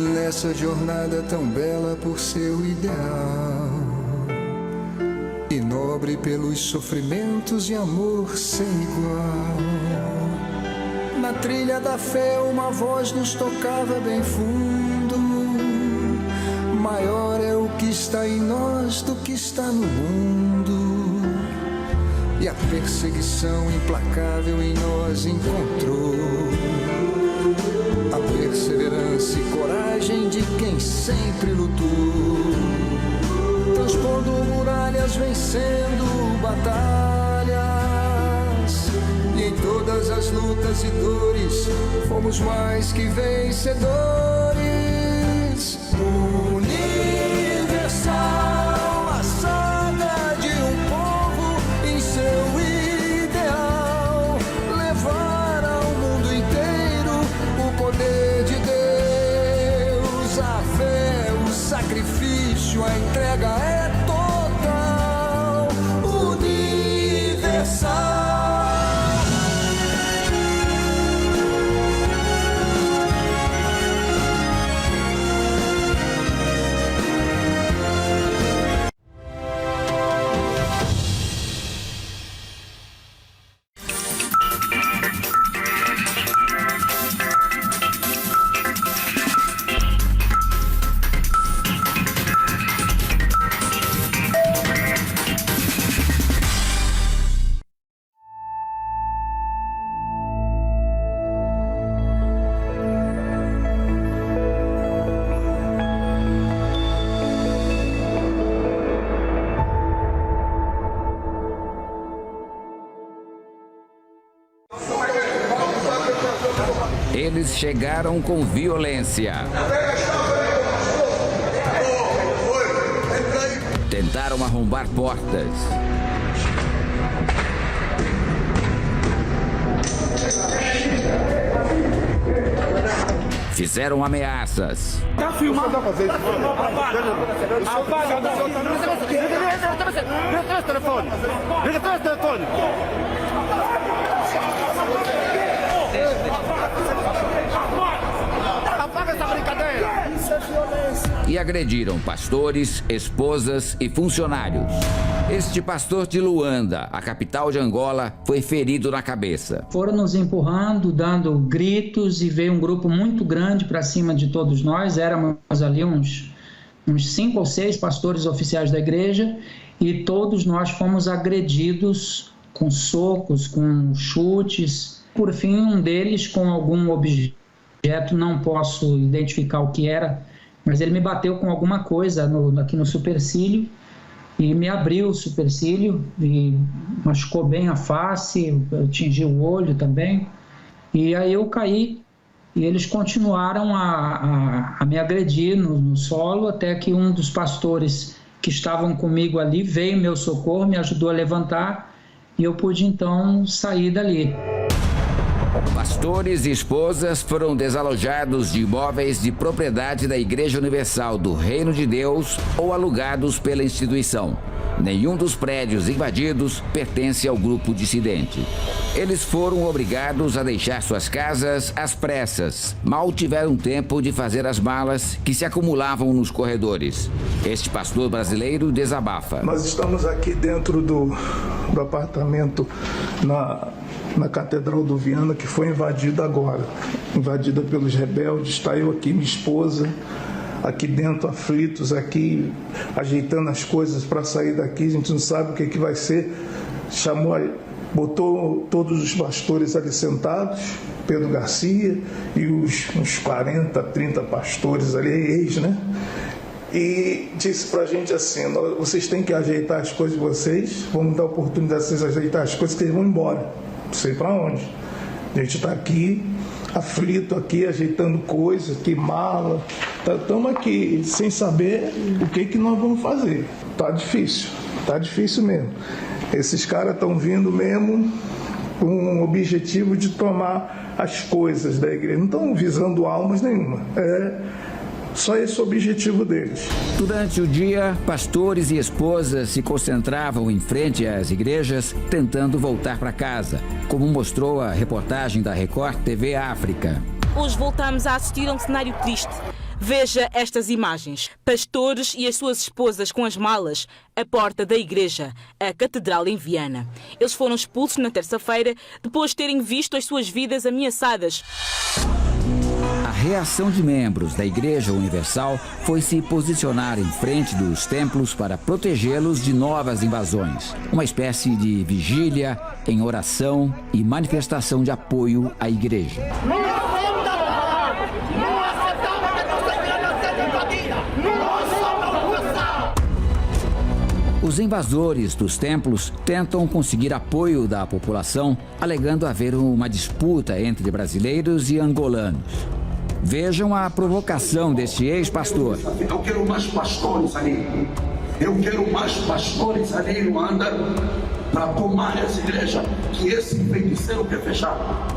nessa jornada tão bela por seu ideal e nobre pelos sofrimentos e amor sem igual. Na trilha da fé uma voz nos tocava bem fundo: maior é o que está em nós do que está no mundo. E a perseguição implacável em nós encontrou a perseverança e coragem de quem sempre lutou, transpondo muralhas, vencendo batalhas. E em todas as lutas e dores fomos mais que vencedores. Universal, a saga de um povo em seu ideal, levar ao mundo inteiro o poder de Deus. A fé, o sacrifício, a entrega é total. Universal. Eles chegaram com violência. Tentaram arrombar portas. Fizeram ameaças. Tá filmando? Apaga o telefone. Liga o telefone. Apaga essa brincadeira. Isso é violência. E agrediram pastores, esposas e funcionários. Este pastor de Luanda, a capital de Angola, foi ferido na cabeça. Foram nos empurrando, dando gritos, e veio um grupo muito grande para cima de todos nós. Éramos ali uns 5 ou 6 pastores oficiais da igreja, e todos nós fomos agredidos com socos, com chutes. Por fim, um deles com algum objeto, não posso identificar o que era, mas ele me bateu com alguma coisa aqui no supercílio e me abriu o supercílio e machucou bem a face, atingiu o olho também. E aí eu caí e eles continuaram a me agredir no solo, até que um dos pastores que estavam comigo ali veio em meu socorro, me ajudou a levantar e eu pude então sair dali. Pastores e esposas foram desalojados de imóveis de propriedade da Igreja Universal do Reino de Deus ou alugados pela instituição. Nenhum dos prédios invadidos pertence ao grupo dissidente. Eles foram obrigados a deixar suas casas às pressas. Mal tiveram tempo de fazer as malas que se acumulavam nos corredores. Este pastor brasileiro desabafa. Nós estamos aqui dentro do apartamento na Catedral do Viana, que foi invadida agora. Invadida pelos rebeldes. Está eu aqui, minha esposa, aqui dentro, aflitos, aqui ajeitando as coisas para sair daqui. A gente não sabe o que vai ser. Botou todos os pastores ali sentados, Pedro Garcia e uns 40, 30 pastores ali, ex, né? E disse pra gente assim: vocês têm que ajeitar as coisas de vocês, vamos dar oportunidade de vocês ajeitar as coisas, que eles vão embora, não sei para onde. A gente está aqui, aflito aqui, ajeitando coisas, que mala, estamos aqui sem saber o que nós vamos fazer. Tá difícil mesmo. Esses caras estão vindo mesmo com o objetivo de tomar as coisas da igreja, não estão visando almas nenhuma, só esse o objetivo deles. Durante o dia, pastores e esposas se concentravam em frente às igrejas, tentando voltar para casa, como mostrou a reportagem da Record TV África. Hoje voltamos a assistir a um cenário triste. Veja estas imagens. Pastores e as suas esposas com as malas à porta da igreja, a Catedral em Viana. Eles foram expulsos na terça-feira depois de terem visto as suas vidas ameaçadas. A reação de membros da Igreja Universal foi se posicionar em frente dos templos para protegê-los de novas invasões. Uma espécie de vigília em oração e manifestação de apoio à igreja. Os invasores dos templos tentam conseguir apoio da população, alegando haver uma disputa entre brasileiros e angolanos. Vejam a provocação deste ex-pastor. Eu quero mais pastores ali. Eu quero mais pastores ali no Luanda para tomar essa igreja que esse feiticeiro quer fechar.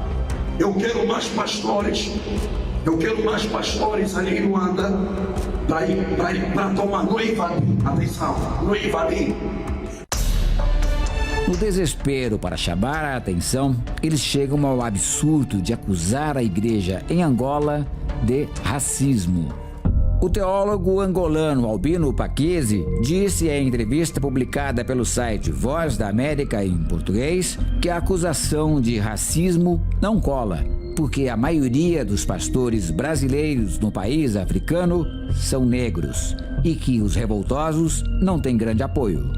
Eu quero mais pastores. Eu quero mais pastores ali no Luanda para tomar, não invadir. Atenção, não invadir. No desespero para chamar a atenção, eles chegam ao absurdo de acusar a igreja em Angola de racismo. O teólogo angolano Albino Paquese disse em entrevista publicada pelo site Voz da América em português que a acusação de racismo não cola, porque a maioria dos pastores brasileiros no país africano são negros e que os revoltosos não têm grande apoio.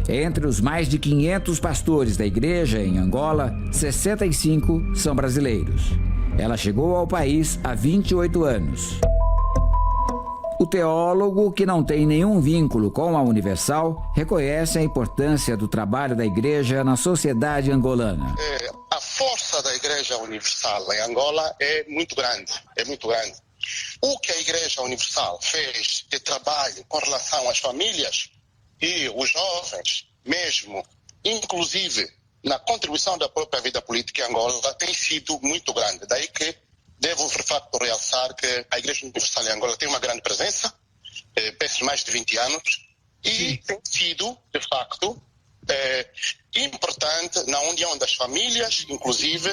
Entre os mais de 500 pastores da igreja em Angola, 65 são brasileiros. Ela chegou ao país há 28 anos. O teólogo, que não tem nenhum vínculo com a Universal, reconhece a importância do trabalho da igreja na sociedade angolana. A força da Igreja Universal em Angola é muito grande, O que a Igreja Universal fez de trabalho com relação às famílias e os jovens, mesmo, inclusive na contribuição da própria vida política em Angola, tem sido muito grande. Daí que devo, de facto, realçar que a Igreja Universal em Angola tem uma grande presença, penso mais de 20 anos, e tem sido, de facto, importante na união das famílias, inclusive.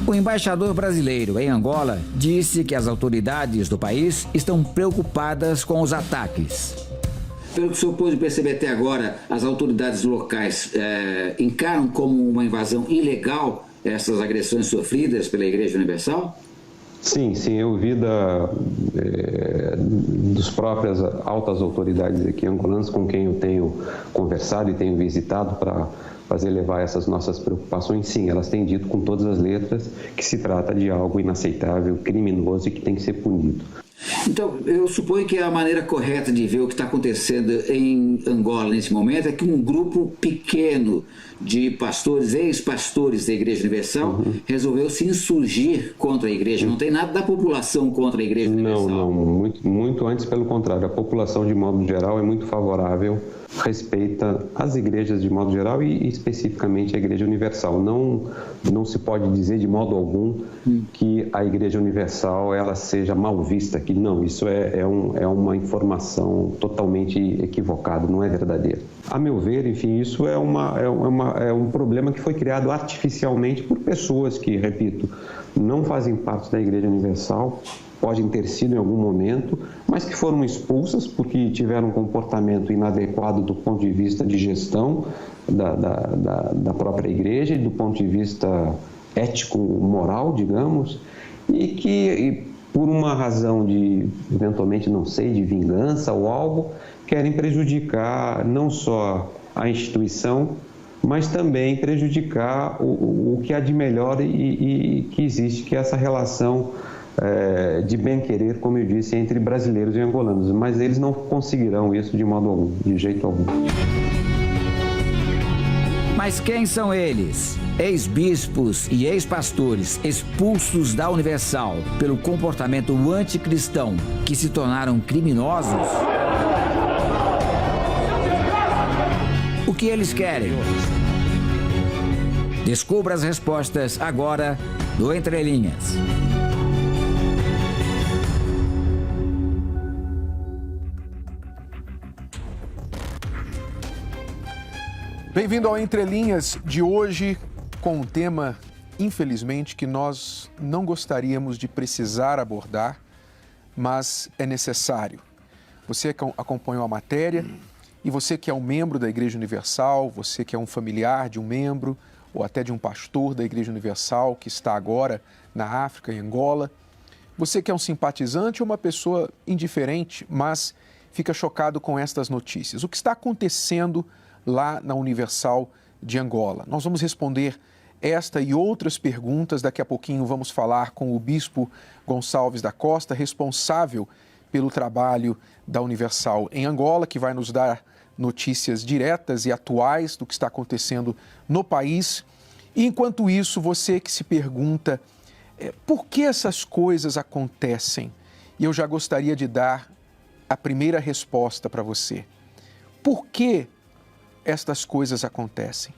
O embaixador brasileiro em Angola disse que as autoridades do país estão preocupadas com os ataques. Pelo que o senhor pôde perceber até agora, as autoridades locais encaram como uma invasão ilegal essas agressões sofridas pela Igreja Universal? Sim, eu vi dos próprias altas autoridades aqui angolanas com quem eu tenho conversado e tenho visitado para fazer levar essas nossas preocupações. Sim, elas têm dito com todas as letras que se trata de algo inaceitável, criminoso e que tem que ser punido. Então, eu suponho que a maneira correta de ver o que está acontecendo em Angola nesse momento é que um grupo pequeno de pastores, ex-pastores da Igreja Universal, resolveu se insurgir contra a Igreja. Não tem nada da população contra a Igreja Universal. Não, muito antes, pelo contrário. A população, de modo geral, é muito favorável, respeita as igrejas de modo geral e especificamente a Igreja Universal. Não se pode dizer de modo algum que a Igreja Universal ela seja mal vista, que não, isso é uma informação totalmente equivocada, não é verdadeira. A meu ver, enfim, isso é um problema que foi criado artificialmente por pessoas que, repito, não fazem parte da Igreja Universal, podem ter sido em algum momento, mas que foram expulsas porque tiveram um comportamento inadequado do ponto de vista de gestão da própria igreja e do ponto de vista ético-moral, digamos, e que, por uma razão de, eventualmente, não sei, de vingança ou algo, querem prejudicar não só a instituição, mas também prejudicar o que há de melhor e que existe, que é essa relação de bem-querer, como eu disse, entre brasileiros e angolanos. Mas eles não conseguirão isso de modo algum, de jeito algum. Mas quem são eles? Ex-bispos e ex-pastores expulsos da Universal pelo comportamento anticristão que se tornaram criminosos? O que eles querem? Descubra as respostas agora do Entre Linhas. Bem-vindo ao Entre Linhas de hoje, com um tema infelizmente, que nós não gostaríamos de precisar abordar, mas é necessário. Você que acompanhou a matéria e você que é um membro da Igreja Universal, você que é um familiar de um membro ou até de um pastor da Igreja Universal que está agora na África, em Angola, você que é um simpatizante ou uma pessoa indiferente, mas fica chocado com estas notícias. O que está acontecendo lá na Universal de Angola? Nós vamos responder esta e outras perguntas. Daqui a pouquinho vamos falar com o bispo Gonçalves da Costa, responsável pelo trabalho da Universal em Angola, que vai nos dar notícias diretas e atuais do que está acontecendo no país. E enquanto isso, você que se pergunta por que essas coisas acontecem? E eu já gostaria de dar a primeira resposta para você. Por que estas coisas acontecem?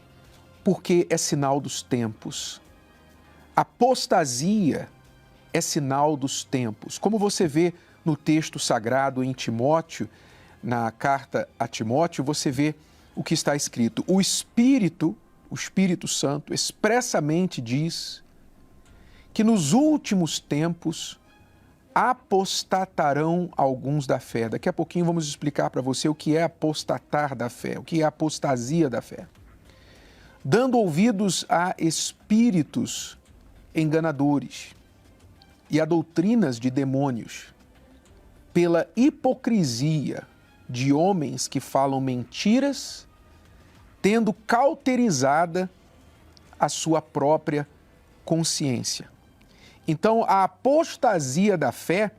Porque é sinal dos tempos. Apostasia é sinal dos tempos. Como você vê no texto sagrado em Timóteo, na carta a Timóteo, você vê o que está escrito. O Espírito Santo, expressamente diz que nos últimos tempos apostatarão alguns da fé. Daqui a pouquinho vamos explicar para você o que é apostatar da fé, o que é apostasia da fé. Dando ouvidos a espíritos enganadores e a doutrinas de demônios, pela hipocrisia de homens que falam mentiras, tendo cauterizada a sua própria consciência. Então, a apostasia da fé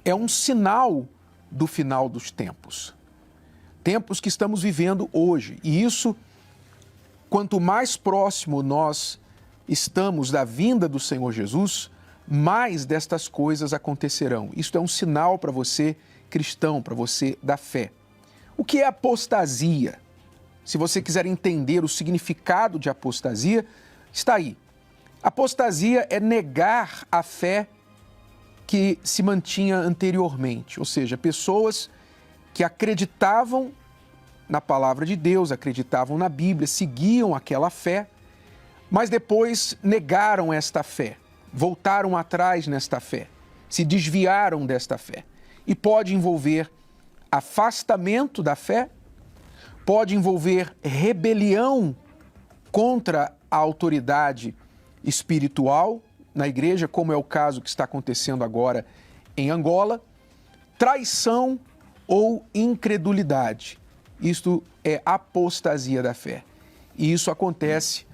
é um sinal do final dos tempos. Tempos que estamos vivendo hoje. E isso, quanto mais próximo nós estamos da vinda do Senhor Jesus, mais destas coisas acontecerão. Isto é um sinal para você, cristão, para você da fé. O que é apostasia? Se você quiser entender o significado de apostasia, está aí. Apostasia é negar a fé que se mantinha anteriormente, ou seja, pessoas que acreditavam na palavra de Deus, acreditavam na Bíblia, seguiam aquela fé, mas depois negaram esta fé, voltaram atrás nesta fé, se desviaram desta fé. E pode envolver afastamento da fé, pode envolver rebelião contra a autoridade espiritual na igreja, como é o caso que está acontecendo agora em Angola, traição ou incredulidade. Isto é apostasia da fé. E isso acontece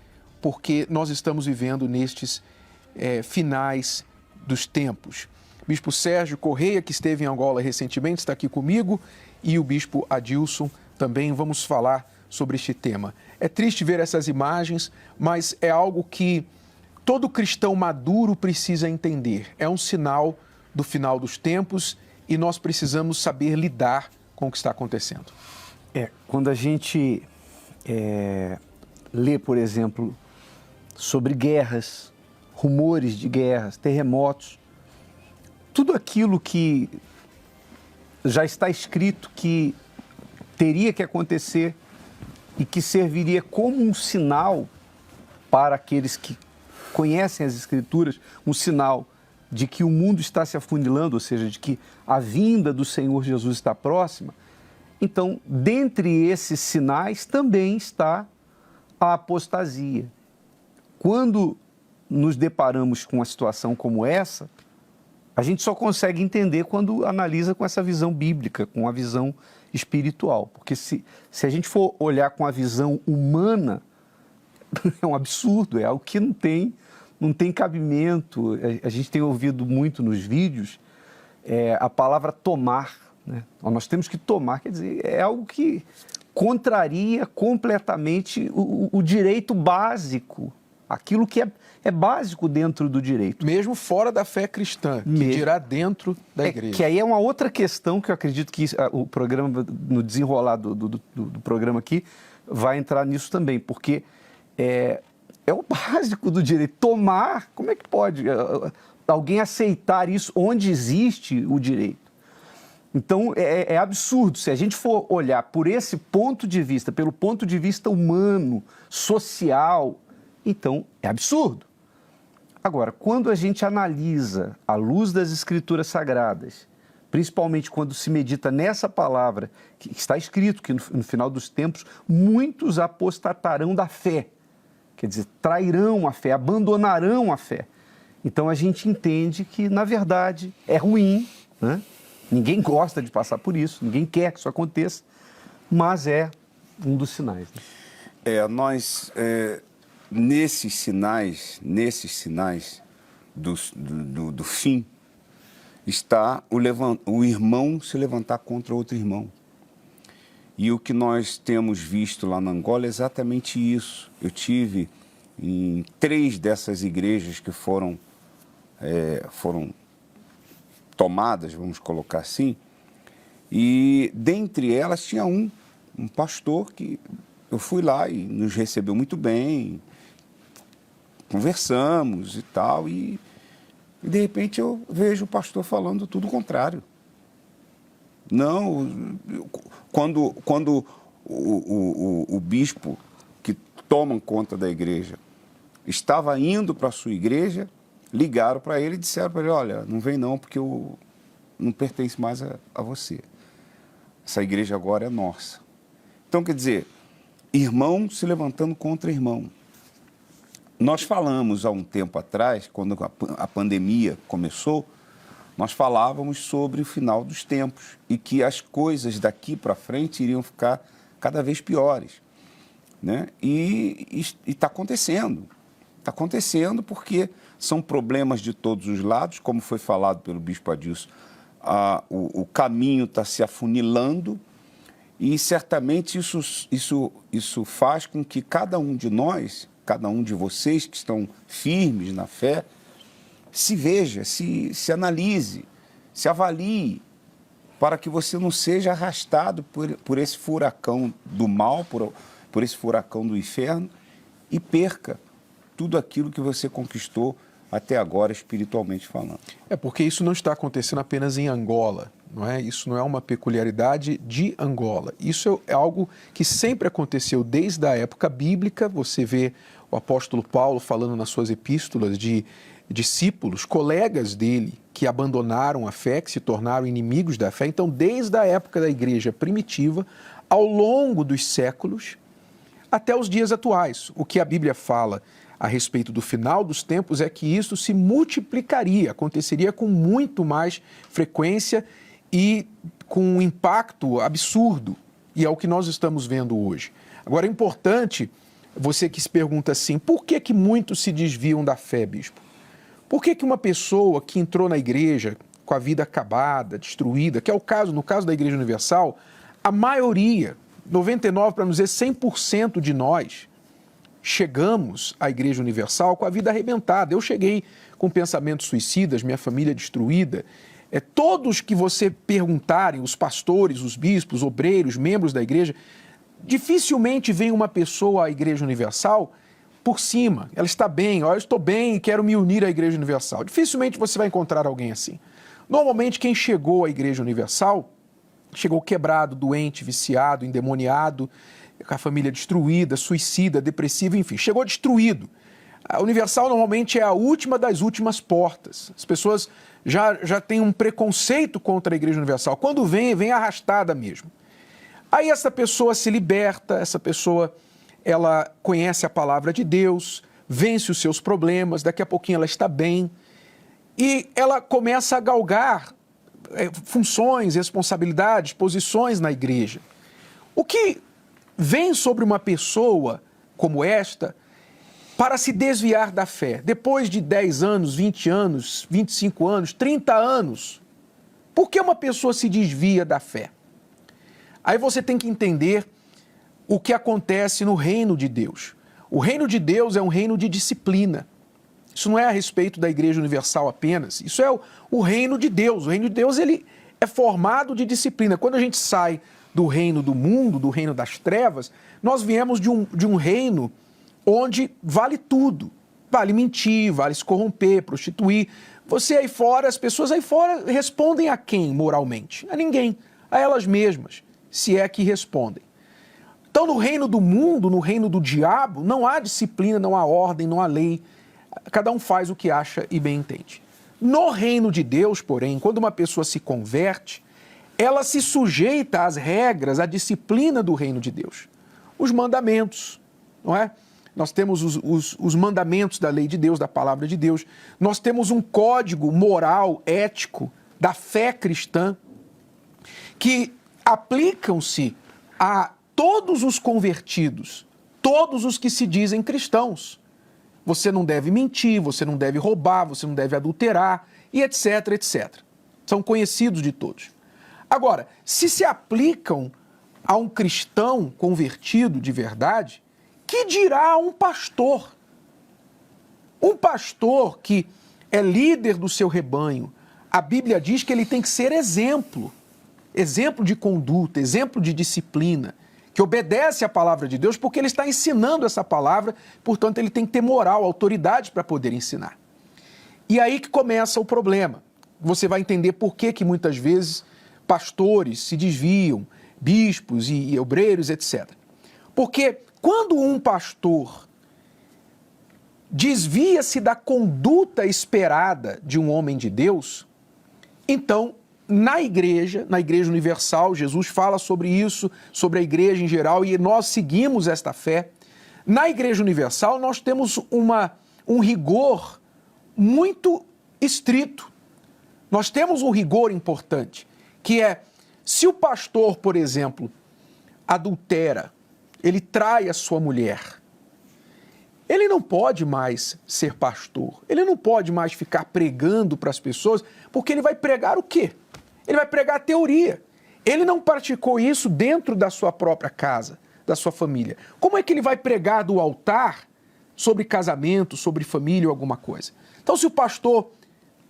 porque nós estamos vivendo nestes finais dos tempos. O bispo Sérgio Correia, que esteve em Angola recentemente, está aqui comigo, e o bispo Adilson também. Vamos falar sobre este tema. É triste ver essas imagens, mas é algo que todo cristão maduro precisa entender. É um sinal do final dos tempos e nós precisamos saber lidar com o que está acontecendo. Quando a gente lê, por exemplo, sobre guerras, rumores de guerras, terremotos, tudo aquilo que já está escrito que teria que acontecer e que serviria como um sinal para aqueles que conhecem as Escrituras, um sinal de que o mundo está se afunilando, ou seja, de que a vinda do Senhor Jesus está próxima. Então, dentre esses sinais também está a apostasia. Quando nos deparamos com uma situação como essa, a gente só consegue entender quando analisa com essa visão bíblica, com a visão espiritual. Porque se a gente for olhar com a visão humana, é um absurdo, é algo que não tem cabimento. A gente tem ouvido muito nos vídeos a palavra tomar, né? Nós temos que tomar, quer dizer, é algo que contraria completamente o direito básico, aquilo que é básico dentro do direito. Mesmo fora da fé cristã, que dirá dentro da igreja. Que aí é uma outra questão que eu acredito que o programa, no desenrolar do programa aqui, vai entrar nisso também, porque é o básico do direito. Tomar, como é que pode alguém aceitar isso onde existe o direito? Então, é absurdo. Se a gente for olhar por esse ponto de vista, pelo ponto de vista humano, social, então É absurdo. Agora, quando a gente analisa à luz das Escrituras Sagradas, principalmente quando se medita nessa palavra, que está escrito que no final dos tempos muitos apostatarão da fé, quer dizer, trairão a fé, abandonarão a fé. Então a gente entende que, na verdade, é ruim, né? Ninguém gosta de passar por isso, ninguém quer que isso aconteça, mas é um dos sinais. Né? Nesses sinais do fim, está o irmão se levantar contra outro irmão. E o que nós temos visto lá na Angola é exatamente isso. Eu tive em 3 dessas igrejas que foram tomadas, vamos colocar assim, e dentre elas tinha um pastor que eu fui lá e nos recebeu muito bem, conversamos e tal, e de repente eu vejo o pastor falando tudo o contrário. Não, quando o bispo que toma conta da igreja estava indo para a sua igreja, ligaram para ele e disseram para ele, olha, não vem não, porque eu não pertenço mais a você. Essa igreja agora é nossa. Então, quer dizer, irmão se levantando contra irmão. Nós falamos há um tempo atrás, quando a pandemia começou, nós falávamos sobre o final dos tempos e que as coisas daqui para frente iriam ficar cada vez piores. Né? E está acontecendo. Está acontecendo porque são problemas de todos os lados, como foi falado pelo bispo Adilson, o caminho está se afunilando e certamente isso faz com que cada um de nós, cada um de vocês que estão firmes na fé, se veja, se analise, se avalie, para que você não seja arrastado por esse furacão do mal, por esse furacão do inferno e perca tudo aquilo que você conquistou até agora, espiritualmente falando. Porque isso não está acontecendo apenas em Angola, não é? Isso não é uma peculiaridade de Angola. Isso é algo que sempre aconteceu desde a época bíblica. Você vê o apóstolo Paulo falando nas suas epístolas de discípulos, colegas dele, que abandonaram a fé, que se tornaram inimigos da fé. Então, desde a época da igreja primitiva, ao longo dos séculos, até os dias atuais, o que a Bíblia fala a respeito do final dos tempos é que isso se multiplicaria, aconteceria com muito mais frequência e com um impacto absurdo. E é o que nós estamos vendo hoje. Agora, é importante, você que se pergunta assim, por que muitos se desviam da fé, bispo? Por que uma pessoa que entrou na igreja com a vida acabada, destruída, que é o caso, no caso da Igreja Universal, a maioria, 99% para não dizer 100% de nós, chegamos à Igreja Universal com a vida arrebentada. Eu cheguei com pensamentos suicidas, minha família destruída. Todos que você perguntarem, os pastores, os bispos, obreiros, membros da igreja, dificilmente vem uma pessoa à Igreja Universal por cima. Ela está bem, eu estou bem e quero me unir à Igreja Universal. Dificilmente você vai encontrar alguém assim. Normalmente quem chegou à Igreja Universal, chegou quebrado, doente, viciado, endemoniado, com a família destruída, suicida, depressiva, enfim, chegou destruído. A Universal normalmente é a última das últimas portas. As pessoas já têm um preconceito contra a Igreja Universal. Quando vem arrastada mesmo. Aí essa pessoa se liberta, essa pessoa ela conhece a palavra de Deus, vence os seus problemas, daqui a pouquinho ela está bem e ela começa a galgar funções, responsabilidades, posições na igreja. O que vem sobre uma pessoa como esta para se desviar da fé, depois de 10 anos, 20 anos, 25 anos, 30 anos? Por que uma pessoa se desvia da fé? Aí você tem que entender o que acontece no reino de Deus. O reino de Deus é um reino de disciplina. Isso não é a respeito da Igreja Universal apenas. Isso é o reino de Deus. O reino de Deus ele é formado de disciplina. Quando a gente sai do reino do mundo, do reino das trevas, nós viemos de um reino onde vale tudo. Vale mentir, vale se corromper, prostituir. Você aí fora, as pessoas aí fora respondem a quem moralmente? A ninguém. A elas mesmas, se é que respondem. Então, no reino do mundo, no reino do diabo, não há disciplina, não há ordem, não há lei. Cada um faz o que acha e bem entende. No reino de Deus, porém, quando uma pessoa se converte, ela se sujeita às regras, à disciplina do reino de Deus. Os mandamentos, não é? Nós temos os mandamentos da lei de Deus, da palavra de Deus. Nós temos um código moral, ético, da fé cristã, que aplicam-se a todos os convertidos, todos os que se dizem cristãos. Você não deve mentir, você não deve roubar, você não deve adulterar, e etc, etc. São conhecidos de todos. Agora, se aplicam a um cristão convertido de verdade, que dirá a um pastor? Um pastor que é líder do seu rebanho, a Bíblia diz que ele tem que ser exemplo de conduta, exemplo de disciplina, que obedece à palavra de Deus porque ele está ensinando essa palavra, portanto ele tem que ter moral, autoridade para poder ensinar. E aí que começa o problema. Você vai entender por que muitas vezes pastores se desviam, bispos e obreiros, etc. Porque quando um pastor desvia-se da conduta esperada de um homem de Deus, então, na Igreja Universal, Jesus fala sobre isso, sobre a Igreja em geral, e nós seguimos esta fé. Na Igreja Universal, nós temos um rigor muito estrito. Nós temos um rigor importante, que é, se o pastor, por exemplo, adultera, ele trai a sua mulher, ele não pode mais ser pastor, ele não pode mais ficar pregando para as pessoas, porque ele vai pregar o quê? Ele vai pregar a teoria. Ele não praticou isso dentro da sua própria casa, da sua família. Como é que ele vai pregar do altar sobre casamento, sobre família ou alguma coisa? Então, se o pastor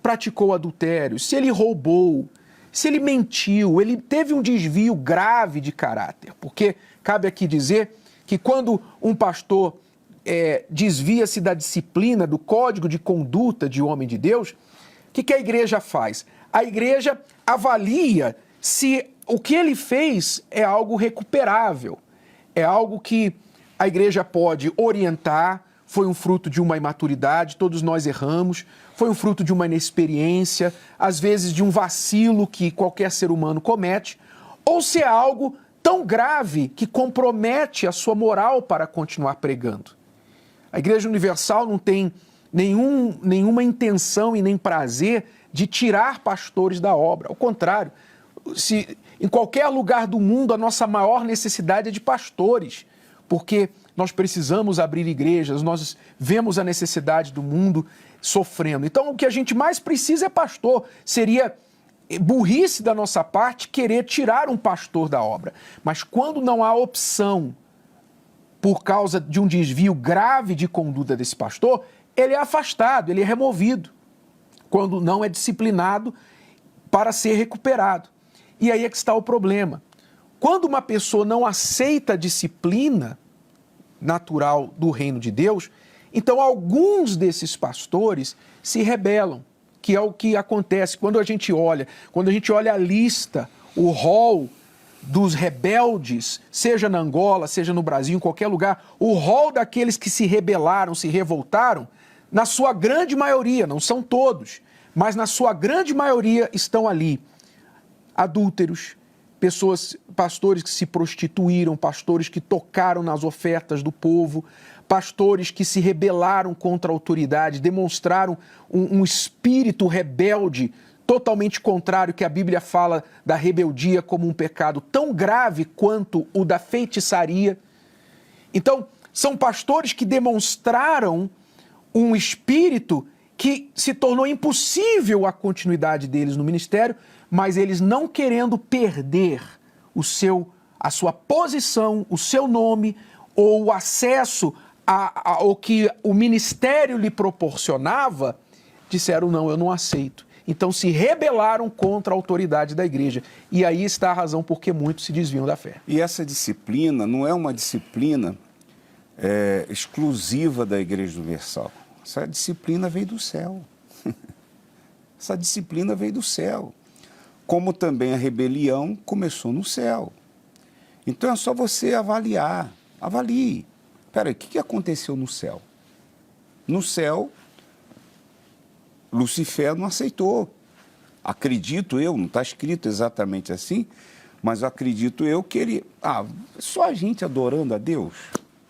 praticou adultério, se ele roubou, se ele mentiu, ele teve um desvio grave de caráter, porque cabe aqui dizer que quando um pastor desvia-se da disciplina, do código de conduta de homem de Deus, o que a igreja faz? A igreja avalia se o que ele fez é algo recuperável, é algo que a igreja pode orientar, foi um fruto de uma imaturidade, todos nós erramos, foi um fruto de uma inexperiência, às vezes de um vacilo que qualquer ser humano comete, ou se é algo tão grave que compromete a sua moral para continuar pregando. A Igreja Universal não tem nenhuma intenção e nem prazer de tirar pastores da obra. Ao contrário, se em qualquer lugar do mundo a nossa maior necessidade é de pastores, porque nós precisamos abrir igrejas, nós vemos a necessidade do mundo sofrendo. Então, o que a gente mais precisa é pastor. Seria burrice da nossa parte querer tirar um pastor da obra. Mas quando não há opção por causa de um desvio grave de conduta desse pastor, ele é afastado, ele é removido, quando não é disciplinado para ser recuperado. E aí é que está o problema. Quando uma pessoa não aceita a disciplina natural do reino de Deus, então alguns desses pastores se rebelam, que é o que acontece quando a gente olha a lista, o rol dos rebeldes, seja na Angola, seja no Brasil, em qualquer lugar, o rol daqueles que se rebelaram, se revoltaram, na sua grande maioria, não são todos, mas na sua grande maioria estão ali adúlteros, pastores que se prostituíram, pastores que tocaram nas ofertas do povo, pastores que se rebelaram contra a autoridade, demonstraram um espírito rebelde totalmente contrário, que a Bíblia fala da rebeldia como um pecado tão grave quanto o da feitiçaria. Então, são pastores que demonstraram um espírito que se tornou impossível a continuidade deles no ministério, mas eles não querendo perder a sua posição, o seu nome ou o acesso ao que o ministério lhe proporcionava, disseram, não, eu não aceito. Então se rebelaram contra a autoridade da igreja. E aí está a razão por que muitos se desviam da fé. E essa disciplina não é uma disciplina exclusiva da Igreja Universal. Essa disciplina veio do céu. Essa disciplina veio do céu. Como também a rebelião começou no céu. Então é só você avaliar. Avalie. Espera aí, o que aconteceu no céu? No céu, Lucifer não aceitou. Acredito eu, não está escrito exatamente assim, mas acredito eu que ele... só a gente adorando a Deus?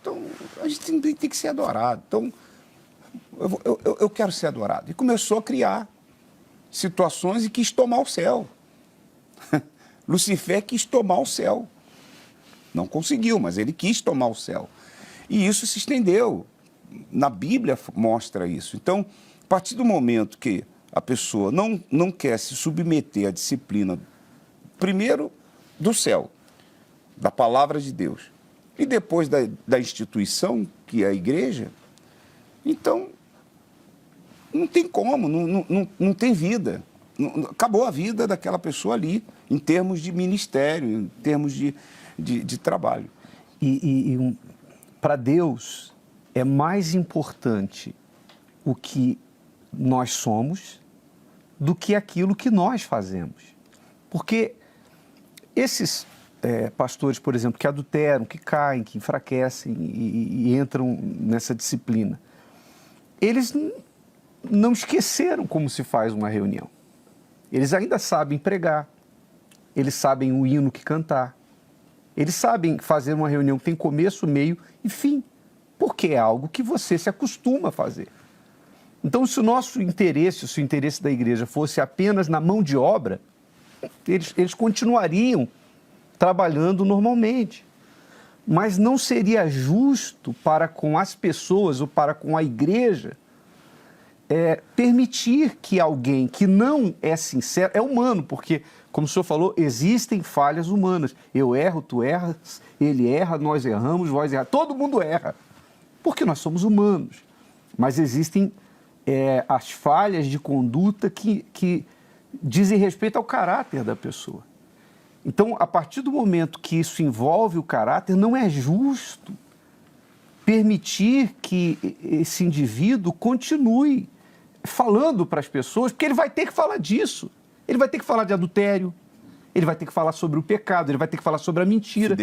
Então, a gente tem que ser adorado. Então, eu quero ser adorado. E começou a criar situações e quis tomar o céu. Lucifer quis tomar o céu. Não conseguiu, mas ele quis tomar o céu. E isso se estendeu. Na Bíblia mostra isso. Então, a partir do momento que a pessoa não quer se submeter à disciplina, primeiro, do céu, da palavra de Deus, e depois da instituição, que é a igreja, então, não tem como, não tem vida. Acabou a vida daquela pessoa ali, em termos de ministério, em termos de trabalho. Para Deus, é mais importante o que nós somos do que aquilo que nós fazemos. Porque esses pastores, por exemplo, que adulteram, que caem, que enfraquecem e entram nessa disciplina, eles não esqueceram como se faz uma reunião. Eles ainda sabem pregar, eles sabem o hino que cantar, eles sabem fazer uma reunião que tem começo, meio e fim, porque é algo que você se acostuma a fazer. Então, se o nosso interesse, se o interesse da igreja fosse apenas na mão de obra, eles continuariam trabalhando normalmente. Mas não seria justo para com as pessoas ou para com a igreja permitir que alguém que não é sincero, é humano, porque, como o senhor falou, existem falhas humanas. Eu erro, tu erras, ele erra, nós erramos, vós erramos, todo mundo erra, porque nós somos humanos. Mas existem as falhas de conduta que dizem respeito ao caráter da pessoa. Então, a partir do momento que isso envolve o caráter, não é justo permitir que esse indivíduo continue falando para as pessoas, porque ele vai ter que falar disso. Ele vai ter que falar de adultério, ele vai ter que falar sobre o pecado, ele vai ter que falar sobre a mentira.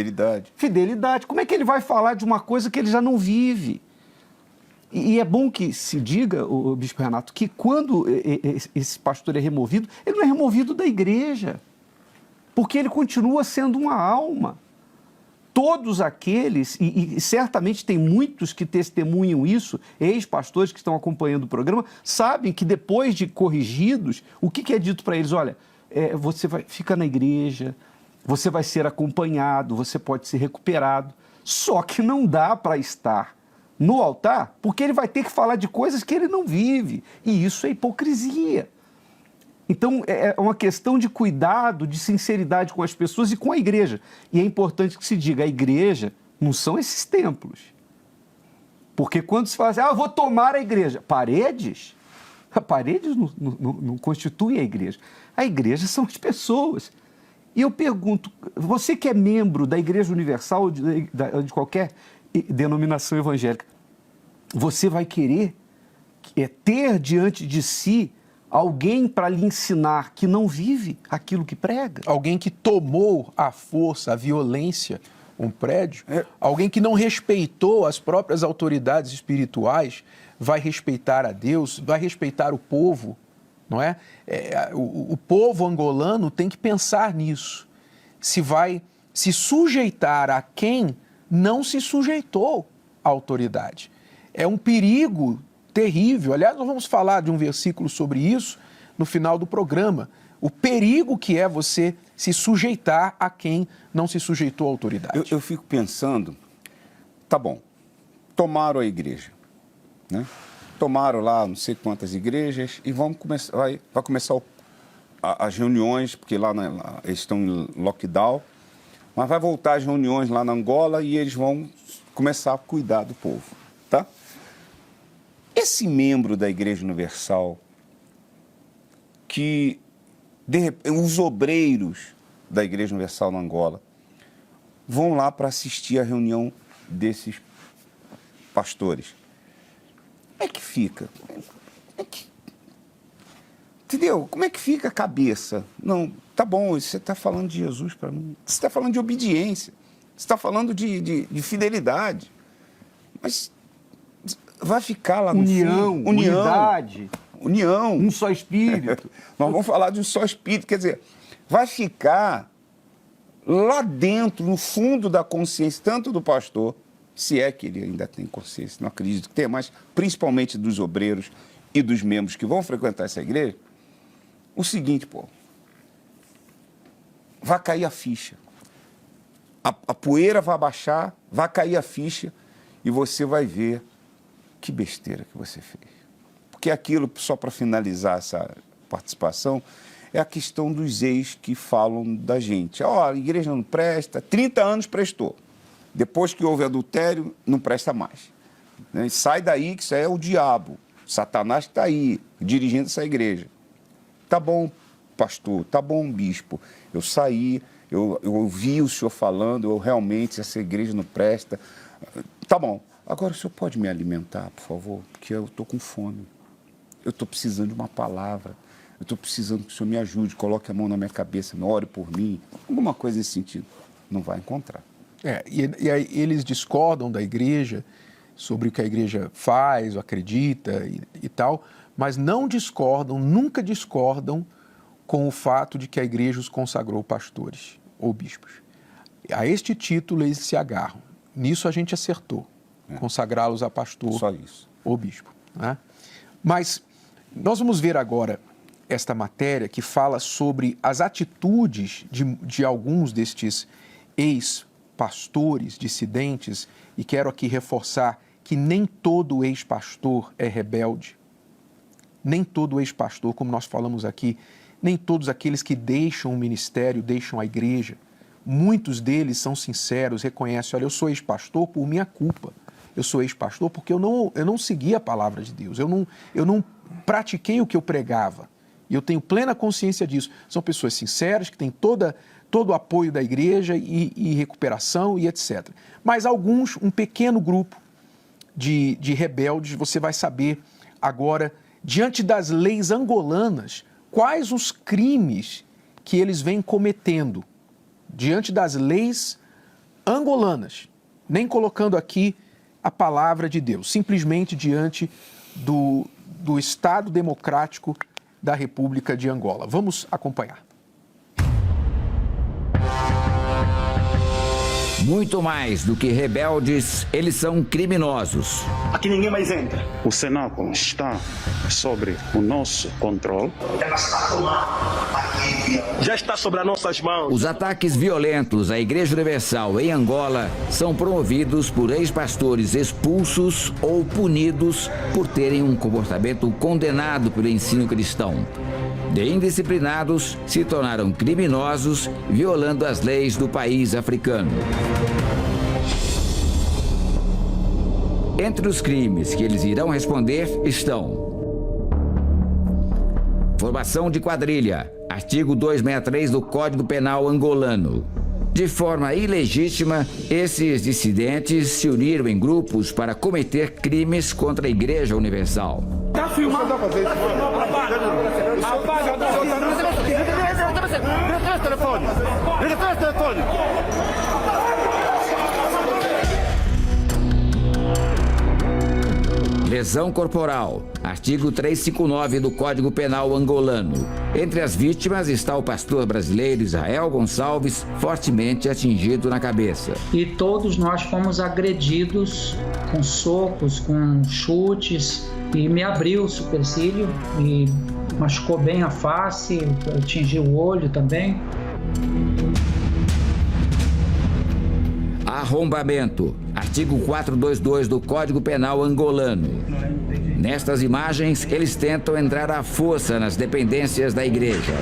Fidelidade. Como é que ele vai falar de uma coisa que ele já não vive? E é bom que se diga, o bispo Renato, que quando esse pastor é removido, ele não é removido da igreja, porque ele continua sendo uma alma. Todos aqueles, e certamente tem muitos que testemunham isso, ex-pastores que estão acompanhando o programa, sabem que depois de corrigidos, o que é dito para eles? Olha, você fica na igreja, você vai ser acompanhado, você pode ser recuperado, só que não dá para estar no altar, porque ele vai ter que falar de coisas que ele não vive, e isso é hipocrisia. Então, é uma questão de cuidado, de sinceridade com as pessoas e com a igreja. E é importante que se diga, a igreja não são esses templos. Porque quando se fala assim, eu vou tomar a igreja, paredes não constituem a igreja. A igreja são as pessoas. E eu pergunto, você que é membro da Igreja Universal ou de qualquer denominação evangélica, você vai querer ter diante de si alguém para lhe ensinar que não vive aquilo que prega? Alguém que tomou à força, a violência, um prédio? Alguém que não respeitou as próprias autoridades espirituais, vai respeitar a Deus, vai respeitar o povo, não é? O povo angolano tem que pensar nisso. Se vai se sujeitar a quem não se sujeitou à autoridade. É um perigo terrível. Aliás, nós vamos falar de um versículo sobre isso no final do programa. O perigo que é você se sujeitar a quem não se sujeitou à autoridade. Eu fico pensando, tá bom, tomaram a igreja, né? Tomaram lá não sei quantas igrejas e vai começar as reuniões, porque lá eles estão em lockdown, mas vai voltar as reuniões lá na Angola e eles vão começar a cuidar do povo, tá? Esse membro da Igreja Universal, que os obreiros da Igreja Universal na Angola vão lá para assistir a reunião desses pastores. Como é que fica? Entendeu? Como é que fica a cabeça? Não, tá bom, você está falando de Jesus para mim. Você está falando de obediência. Você está falando de fidelidade. Mas vai ficar lá no fundo. Unidade. União. Um só espírito. Nós vamos falar de um só espírito. Quer dizer, vai ficar lá dentro, no fundo da consciência, tanto do pastor, se é que ele ainda tem consciência, não acredito que tenha, mas principalmente dos obreiros e dos membros que vão frequentar essa igreja, o seguinte, pô, vai cair a ficha. A poeira vai baixar, vai cair a ficha e você vai ver que besteira que você fez. Porque aquilo, só para finalizar essa participação, é a questão dos ex que falam da gente. Ó, a igreja não presta, 30 anos prestou. Depois que houve adultério, não presta mais. Né? Sai daí que isso aí é o diabo. Satanás está aí, dirigindo essa igreja. Tá bom, pastor, tá bom, bispo. Eu saí, eu ouvi o senhor falando, eu realmente, essa igreja não presta. Tá bom. Agora o senhor pode me alimentar, por favor? Porque eu estou com fome. Eu estou precisando de uma palavra. Eu estou precisando que o senhor me ajude, coloque a mão na minha cabeça, ore por mim. Alguma coisa nesse sentido. Não vai encontrar. E aí eles discordam da igreja sobre o que a igreja faz, ou acredita e tal, mas não discordam, nunca discordam com o fato de que a igreja os consagrou pastores ou bispos. A este título eles se agarram. Nisso a gente acertou, consagrá-los a pastor Só isso. ou bispo. Né? Mas nós vamos ver agora esta matéria que fala sobre as atitudes de alguns destes ex-pastores dissidentes, e quero aqui reforçar que nem todo ex-pastor é rebelde, nem todo ex-pastor, como nós falamos aqui, nem todos aqueles que deixam o ministério, deixam a igreja. Muitos deles são sinceros, reconhecem, olha, eu sou ex-pastor por minha culpa, eu sou ex-pastor porque eu não segui a palavra de Deus, eu não pratiquei o que eu pregava, e eu tenho plena consciência disso. São pessoas sinceras, que têm todo o apoio da igreja e recuperação e etc. Mas alguns, um pequeno grupo de rebeldes, você vai saber agora, diante das leis angolanas, quais os crimes que eles vêm cometendo, diante das leis angolanas, nem colocando aqui a palavra de Deus, simplesmente diante do Estado Democrático da República de Angola. Vamos acompanhar. Muito mais do que rebeldes, eles são criminosos. Aqui ninguém mais entra. O cenáculo está sobre o nosso controle. Já está sobre as nossas mãos. Os ataques violentos à Igreja Universal em Angola são promovidos por ex-pastores expulsos ou punidos por terem um comportamento condenado pelo ensino cristão. De indisciplinados, se tornaram criminosos, violando as leis do país africano. Entre os crimes que eles irão responder estão: formação de quadrilha, artigo 263 do Código Penal angolano. De forma ilegítima, esses dissidentes se uniram em grupos para cometer crimes contra a Igreja Universal. Está filmando? Apaga o telefone. Lesão corporal, artigo 359 do Código Penal angolano. Entre as vítimas está o pastor brasileiro Israel Gonçalves, fortemente atingido na cabeça. E todos nós fomos agredidos com socos, com chutes, e me abriu o supercílio e machucou bem a face, atingiu o olho também. Arrombamento, artigo 422 do Código Penal angolano. Nestas imagens, eles tentam entrar à força nas dependências da igreja.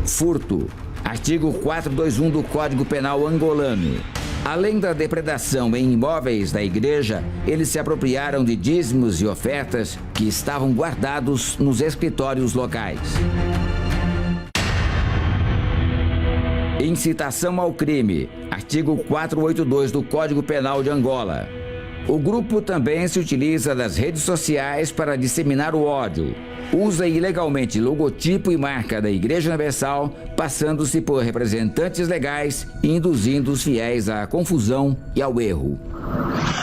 Furto, artigo 421 do Código Penal angolano. Além da depredação em imóveis da igreja, eles se apropriaram de dízimos e ofertas que estavam guardados nos escritórios locais. Incitação ao crime, artigo 482 do Código Penal de Angola. O grupo também se utiliza das redes sociais para disseminar o ódio. Usa ilegalmente logotipo e marca da Igreja Universal, passando-se por representantes legais e induzindo os fiéis à confusão e ao erro.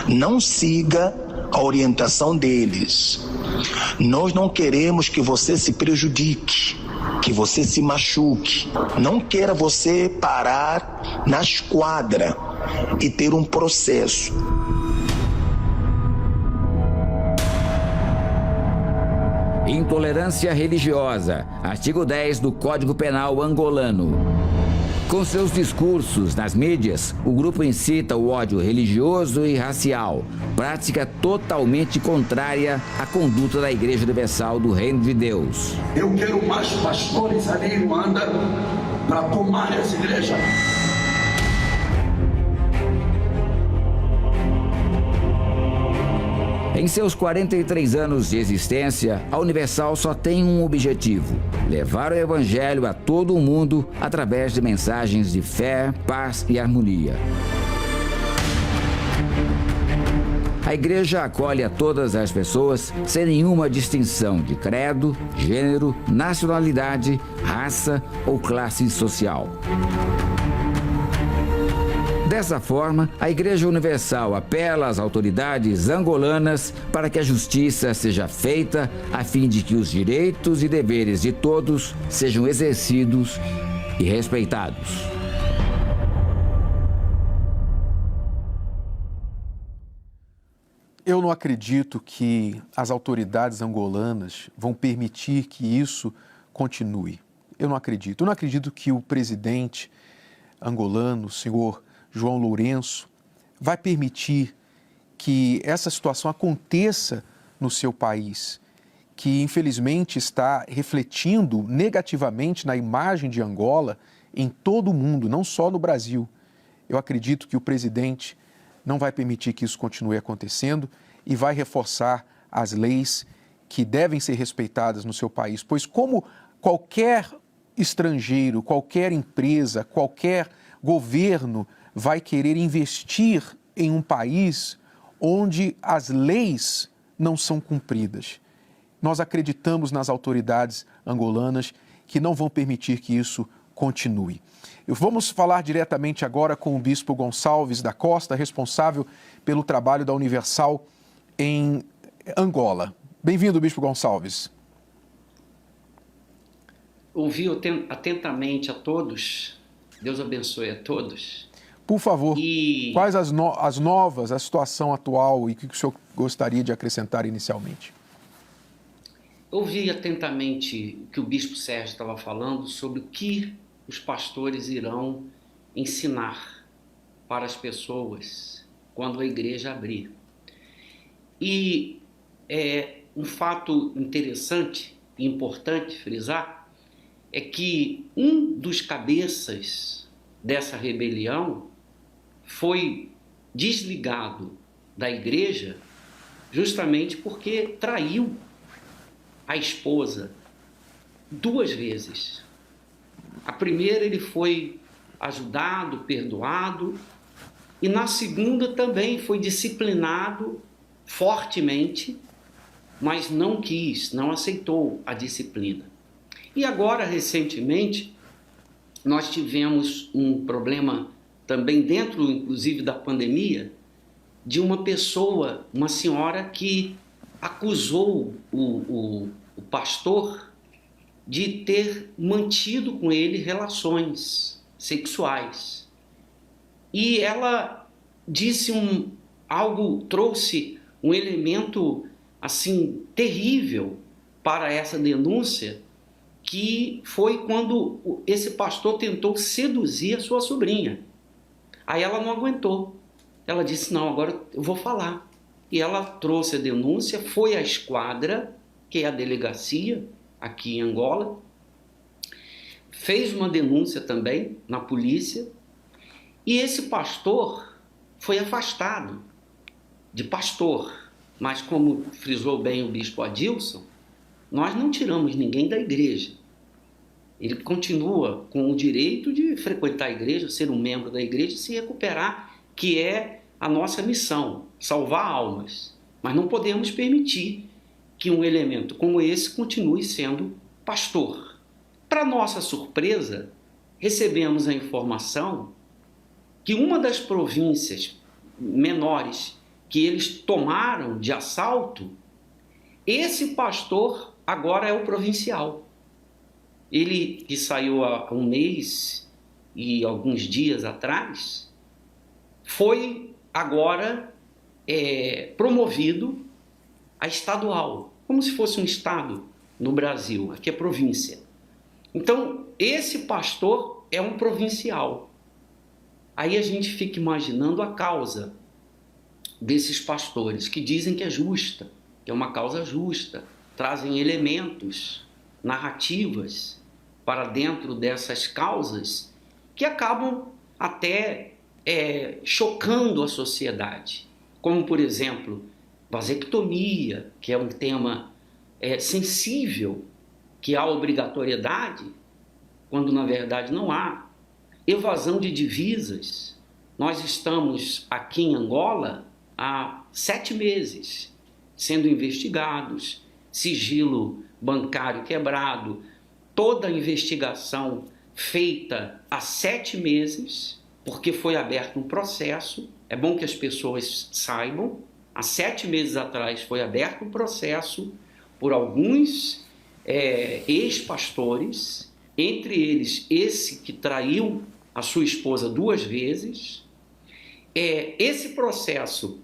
Não siga a orientação deles. Nós não queremos que você se prejudique, que você se machuque. Não queira você parar na esquadra e ter um processo. Intolerância religiosa, artigo 10 do Código Penal angolano. Com seus discursos nas mídias, o grupo incita o ódio religioso e racial, prática totalmente contrária à conduta da Igreja Universal do Reino de Deus. Eu quero mais pastores ali em Luanda para tomar essa igreja. Em seus 43 anos de existência, a Universal só tem um objetivo: levar o Evangelho a todo o mundo através de mensagens de fé, paz e harmonia. A igreja acolhe a todas as pessoas sem nenhuma distinção de credo, gênero, nacionalidade, raça ou classe social. Dessa forma, a Igreja Universal apela às autoridades angolanas para que a justiça seja feita a fim de que os direitos e deveres de todos sejam exercidos e respeitados. Eu não acredito que as autoridades angolanas vão permitir que isso continue. Eu não acredito. Eu não acredito que o presidente angolano, o senhor João Lourenço, vai permitir que essa situação aconteça no seu país, que infelizmente está refletindo negativamente na imagem de Angola em todo o mundo, não só no Brasil. Eu acredito que o presidente não vai permitir que isso continue acontecendo e vai reforçar as leis que devem ser respeitadas no seu país, pois como qualquer estrangeiro, qualquer empresa, qualquer governo vai querer investir em um país onde as leis não são cumpridas. Nós acreditamos nas autoridades angolanas que não vão permitir que isso continue. Vamos falar diretamente agora com o bispo Gonçalves da Costa, responsável pelo trabalho da Universal em Angola. Bem-vindo, bispo Gonçalves. Ouvi atentamente a todos. Deus abençoe a todos. Por favor, quais as novas, a situação atual e o que o senhor gostaria de acrescentar inicialmente? Ouvi atentamente o que o bispo Sérgio estava falando sobre o que os pastores irão ensinar para as pessoas quando a igreja abrir. E um fato interessante e importante frisar é que um dos cabeças dessa rebelião foi desligado da igreja justamente porque traiu a esposa 2 vezes. A primeira ele foi ajudado, perdoado, e na segunda também foi disciplinado fortemente, mas não quis, não aceitou a disciplina. E agora, recentemente, nós tivemos um problema também dentro, inclusive, da pandemia, de uma pessoa, uma senhora que acusou o pastor de ter mantido com ele relações sexuais. E ela disse trouxe um elemento assim terrível para essa denúncia, que foi quando esse pastor tentou seduzir a sua sobrinha. Aí ela não aguentou. Ela disse, não, agora eu vou falar. E ela trouxe a denúncia, foi à esquadra, que é a delegacia aqui em Angola, fez uma denúncia também na polícia, e esse pastor foi afastado de pastor. Mas como frisou bem o bispo Adilson, nós não tiramos ninguém da igreja. Ele continua com o direito de frequentar a igreja, ser um membro da igreja e se recuperar, que é a nossa missão, salvar almas. Mas não podemos permitir que um elemento como esse continue sendo pastor. Para nossa surpresa, recebemos a informação que uma das províncias menores que eles tomaram de assalto, esse pastor agora é o provincial. Ele que saiu há um mês e alguns dias atrás, foi agora promovido a estadual, como se fosse um estado no Brasil, aqui é província. Então, esse pastor é um provincial. Aí a gente fica imaginando a causa desses pastores, que dizem que é justa, que é uma causa justa, trazem elementos, narrativas para dentro dessas causas que acabam até chocando a sociedade. Como, por exemplo, vasectomia, que é um tema sensível, que há obrigatoriedade, quando na verdade não há. Evasão de divisas. Nós estamos aqui em Angola há 7 meses sendo investigados, sigilo bancário quebrado, toda a investigação feita há 7 meses, porque foi aberto um processo. É bom que as pessoas saibam, há 7 meses atrás foi aberto um processo por alguns ex-pastores, entre eles esse que traiu a sua esposa 2 vezes. Esse processo,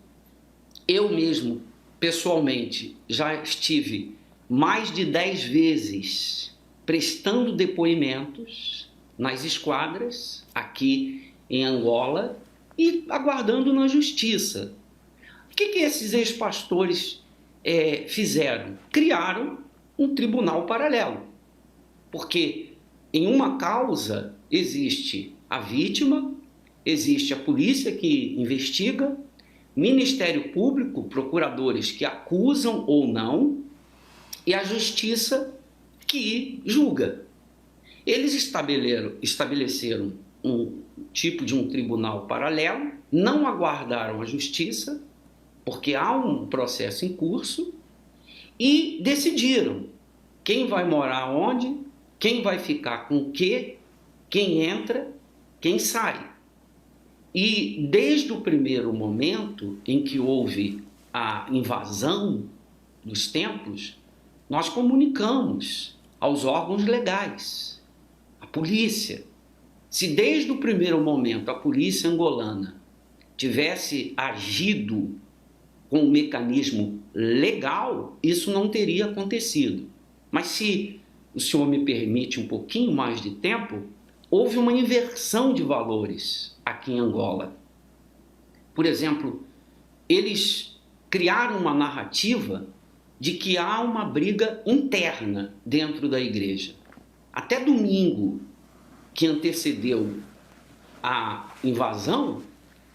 eu mesmo, pessoalmente, já estive mais de 10 vezes prestando depoimentos nas esquadras, aqui em Angola, e aguardando na justiça. O que esses ex-pastores fizeram? Criaram um tribunal paralelo, porque em uma causa existe a vítima, existe a polícia que investiga, Ministério Público, procuradores que acusam ou não, e a justiça que julga. Eles estabeleceram um tipo de um tribunal paralelo, não aguardaram a justiça, porque há um processo em curso, e decidiram quem vai morar onde, quem vai ficar com o quê, quem entra, quem sai. E desde o primeiro momento em que houve a invasão dos templos, nós comunicamos aos órgãos legais, à polícia. Se desde o primeiro momento a polícia angolana tivesse agido com um mecanismo legal, isso não teria acontecido. Mas se o senhor me permite um pouquinho mais de tempo, houve uma inversão de valores aqui em Angola. Por exemplo, eles criaram uma narrativa de que há uma briga interna dentro da igreja. Até domingo, que antecedeu a invasão,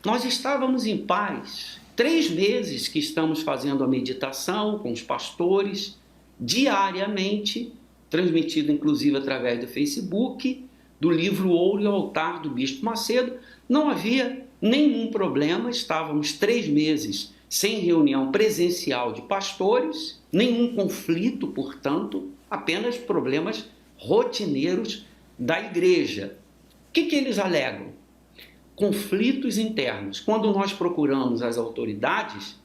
nós estávamos em paz. 3 meses que estamos fazendo a meditação com os pastores, diariamente, transmitido inclusive através do Facebook, do livro Ouro e Altar do Bispo Macedo. Não havia nenhum problema, estávamos 3 meses sem reunião presencial de pastores, nenhum conflito, portanto, apenas problemas rotineiros da igreja. O que eles alegam? Conflitos internos. Quando nós procuramos as autoridades,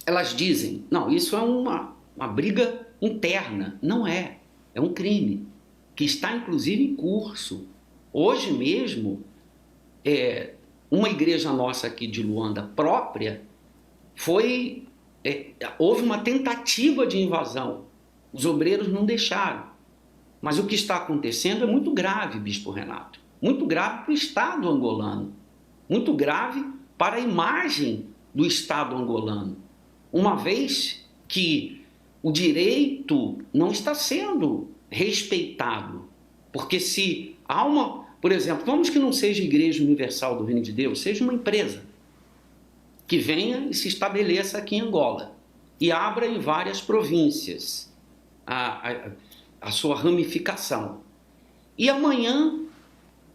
elas dizem, não, isso é uma briga interna. Não é, é um crime, que está inclusive em curso. Hoje mesmo, uma igreja nossa aqui de Luanda própria, houve uma tentativa de invasão. Os obreiros não deixaram. Mas o que está acontecendo é muito grave, Bispo Renato. Muito grave para o Estado angolano. Muito grave para a imagem do Estado angolano. Uma vez que o direito não está sendo respeitado. Porque se há por exemplo, vamos que não seja a Igreja Universal do Reino de Deus, seja uma empresa que venha e se estabeleça aqui em Angola e abra em várias províncias a sua ramificação. E amanhã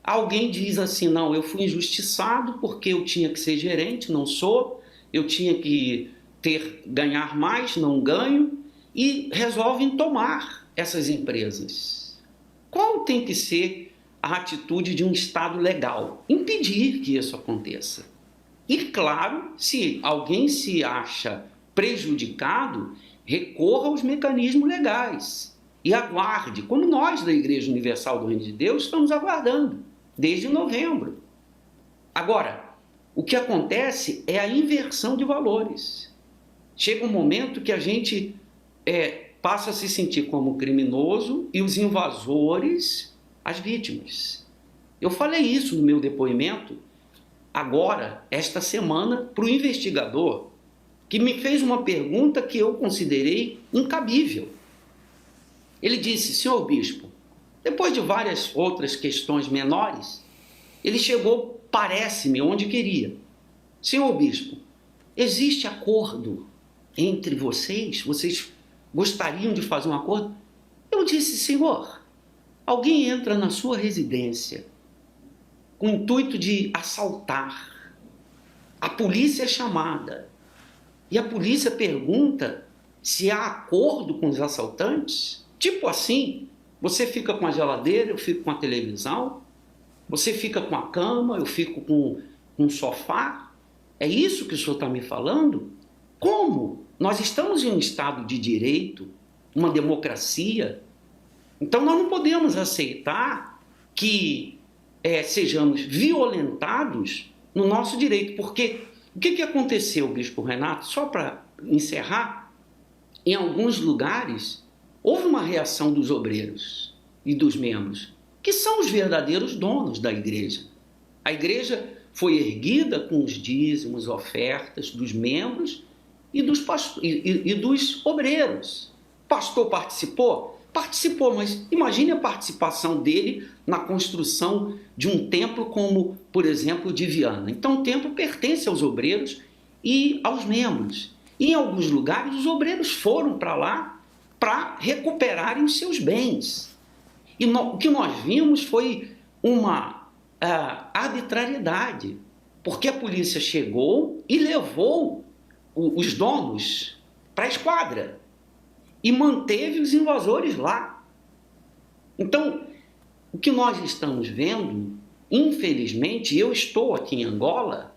alguém diz assim, não, eu fui injustiçado porque eu tinha que ser gerente, não sou, eu tinha que ganhar mais, não ganho, e resolvem tomar essas empresas. Qual tem que ser a atitude de um Estado legal? Impedir que isso aconteça. E, claro, se alguém se acha prejudicado, recorra aos mecanismos legais e aguarde, como nós da Igreja Universal do Reino de Deus estamos aguardando, desde novembro. Agora, o que acontece é a inversão de valores. Chega um momento que a gente passa a se sentir como criminoso e os invasores as vítimas. Eu falei isso no meu depoimento agora, esta semana, para o investigador, que me fez uma pergunta que eu considerei incabível. Ele disse, senhor bispo, depois de várias outras questões menores, ele chegou, parece-me, onde queria. Senhor bispo, existe acordo entre vocês? Vocês gostariam de fazer um acordo? Eu disse, senhor, alguém entra na sua residência com o intuito de assaltar. A polícia é chamada. E a polícia pergunta se há acordo com os assaltantes. Tipo assim, você fica com a geladeira, eu fico com a televisão. Você fica com a cama, eu fico com um sofá. É isso que o senhor está me falando? Como? Nós estamos em um Estado de direito, uma democracia. Então nós não podemos aceitar que sejamos violentados no nosso direito. Porque o que aconteceu, Bispo Renato? Só para encerrar, em alguns lugares houve uma reação dos obreiros e dos membros, que são os verdadeiros donos da igreja. A igreja foi erguida com os dízimos, ofertas dos membros e dos obreiros. O pastor participou? Participou, mas imagine a participação dele na construção de um templo como, por exemplo, de Viana. Então o templo pertence aos obreiros e aos membros. E em alguns lugares os obreiros foram para lá para recuperarem os seus bens. E o que nós vimos foi uma arbitrariedade, porque a polícia chegou e levou os donos para a esquadra e manteve os invasores lá. Então, o que nós estamos vendo, infelizmente, eu estou aqui em Angola,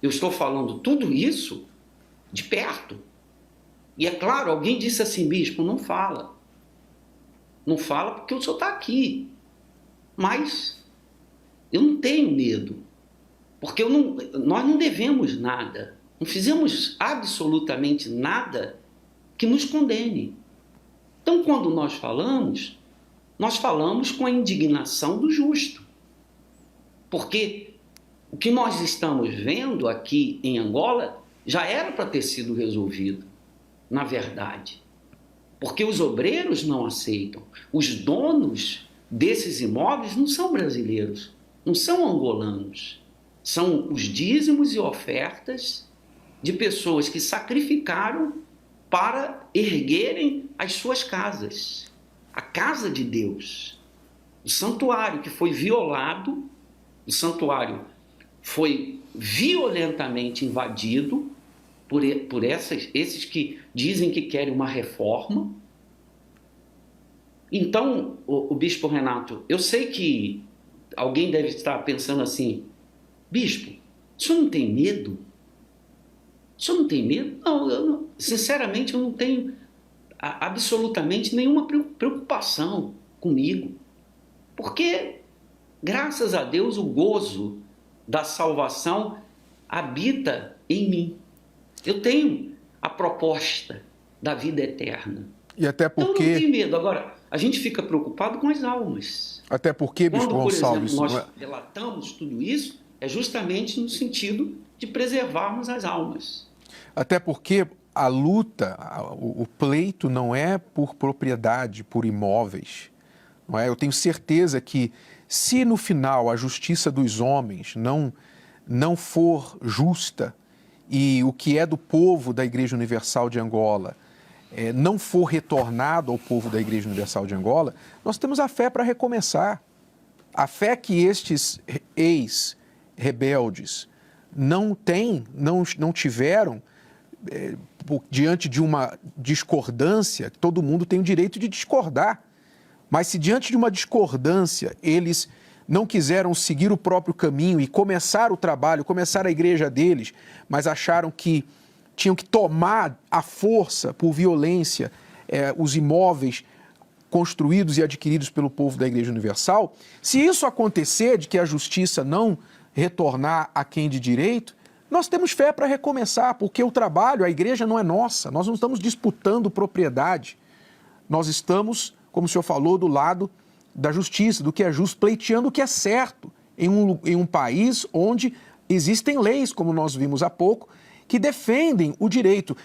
eu estou falando tudo isso de perto. E é claro, alguém disse assim, bispo, não fala. Não fala porque o senhor está aqui. Mas eu não tenho medo, porque nós não devemos nada. Não fizemos absolutamente nada que nos condene. Então, quando nós falamos com a indignação do justo. Porque o que nós estamos vendo aqui em Angola já era para ter sido resolvido, na verdade. Porque os obreiros não aceitam. Os donos desses imóveis não são brasileiros, não são angolanos. São os dízimos e ofertas de pessoas que sacrificaram para erguerem as suas casas. A casa de Deus. O santuário que foi violado, o santuário foi violentamente invadido por esses que dizem que querem uma reforma. Então, o bispo Renato, eu sei que alguém deve estar pensando assim, bispo, o senhor não tem medo? O senhor não tem medo? Não, sinceramente, eu não tenho absolutamente nenhuma preocupação comigo. Porque, graças a Deus, o gozo da salvação habita em mim. Eu tenho a proposta da vida eterna. E até porque... Eu não tenho medo. Agora, a gente fica preocupado com as almas. Até porque, bispo Gonçalves... Quando, por exemplo, nós relatamos tudo isso, é justamente no sentido de preservarmos as almas. Até porque a luta, o pleito não é por propriedade, por imóveis. Não é? Eu tenho certeza que se no final a justiça dos homens não for justa e o que é do povo da Igreja Universal de Angola não for retornado ao povo da Igreja Universal de Angola, nós temos a fé para recomeçar. A fé que estes ex-rebeldes não tiveram, diante de uma discordância, todo mundo tem o direito de discordar, mas se diante de uma discordância eles não quiseram seguir o próprio caminho e começar o trabalho, começar a igreja deles, mas acharam que tinham que tomar à força, por violência, os imóveis construídos e adquiridos pelo povo da Igreja Universal, se isso acontecer, de que a justiça não retornar a quem de direito, nós temos fé para recomeçar, porque o trabalho, a igreja não é nossa, nós não estamos disputando propriedade, nós estamos, como o senhor falou, do lado da justiça, do que é justo, pleiteando o que é certo, em um país onde existem leis, como nós vimos há pouco, que defendem o direito.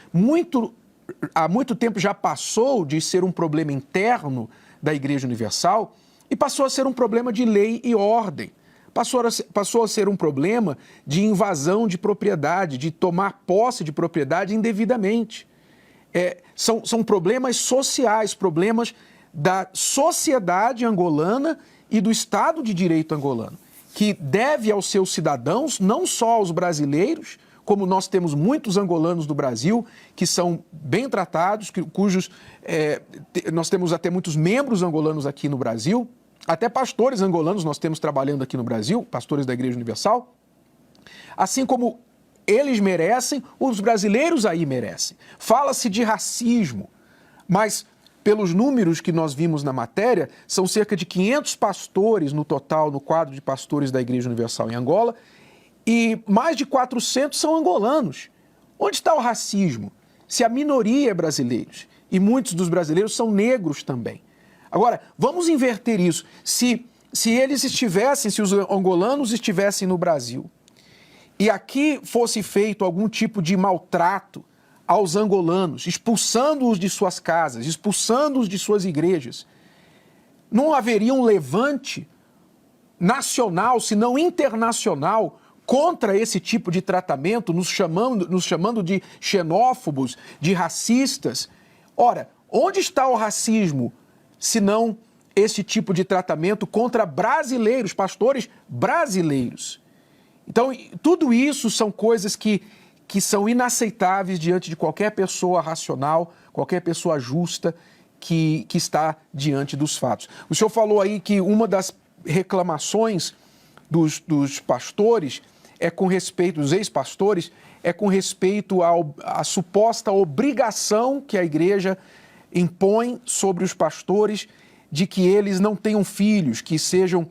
Há muito tempo já passou de ser um problema interno da Igreja Universal e passou a ser um problema de lei e ordem. Passou a ser um problema de invasão de propriedade, de tomar posse de propriedade indevidamente. São problemas sociais, problemas da sociedade angolana e do Estado de Direito angolano, que deve aos seus cidadãos, não só aos brasileiros, como nós temos muitos angolanos do Brasil que são bem tratados, nós temos até muitos membros angolanos aqui no Brasil, até pastores angolanos nós temos trabalhando aqui no Brasil, pastores da Igreja Universal, assim como eles merecem, os brasileiros aí merecem. Fala-se de racismo, mas pelos números que nós vimos na matéria, são cerca de 500 pastores no total, no quadro de pastores da Igreja Universal em Angola, e mais de 400 são angolanos. Onde está o racismo? Se a minoria é brasileiros, e muitos dos brasileiros são negros também. Agora, vamos inverter isso. Se os angolanos estivessem no Brasil, e aqui fosse feito algum tipo de maltrato aos angolanos, expulsando-os de suas casas, expulsando-os de suas igrejas, não haveria um levante nacional, se não internacional, contra esse tipo de tratamento, nos chamando de xenófobos, de racistas? Ora, onde está o racismo, se não esse tipo de tratamento contra brasileiros, pastores brasileiros? Então, tudo isso são coisas que são inaceitáveis diante de qualquer pessoa racional, qualquer pessoa justa que está diante dos fatos. O senhor falou aí que uma das reclamações dos pastores dos ex-pastores, é com respeito à suposta obrigação que a igreja impõe sobre os pastores de que eles não tenham filhos, que sejam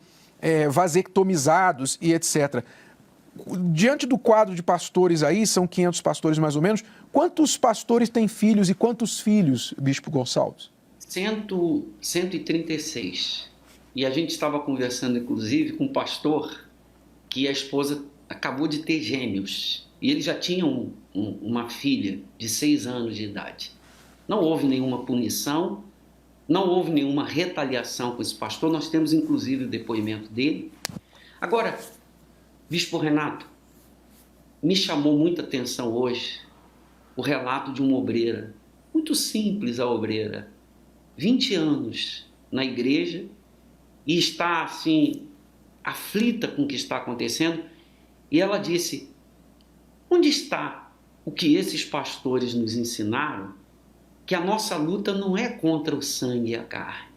vasectomizados e etc. Diante do quadro de pastores aí, são 500 pastores mais ou menos, quantos pastores têm filhos e quantos filhos, Bispo Gonçalves? 136. E a gente estava conversando, inclusive, com um pastor que a esposa acabou de ter gêmeos. E ele já tinha uma filha de 6 anos de idade. Não houve nenhuma punição, não houve nenhuma retaliação com esse pastor. Nós temos, inclusive, o depoimento dele. Agora, Bispo Renato, me chamou muita atenção hoje o relato de uma obreira, muito simples a obreira, 20 anos na igreja e está, assim, aflita com o que está acontecendo. E ela disse: onde está o que esses pastores nos ensinaram? Que a nossa luta não é contra o sangue e a carne.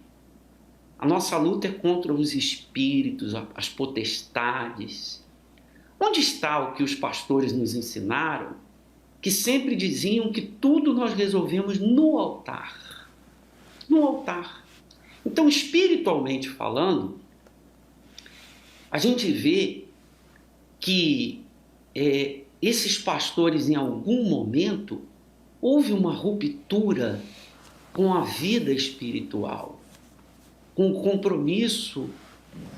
A nossa luta é contra os espíritos, as potestades. Onde está o que os pastores nos ensinaram? Que sempre diziam que tudo nós resolvemos no altar. No altar. Então, espiritualmente falando, a gente vê que esses pastores, em algum momento, houve uma ruptura com a vida espiritual, com o compromisso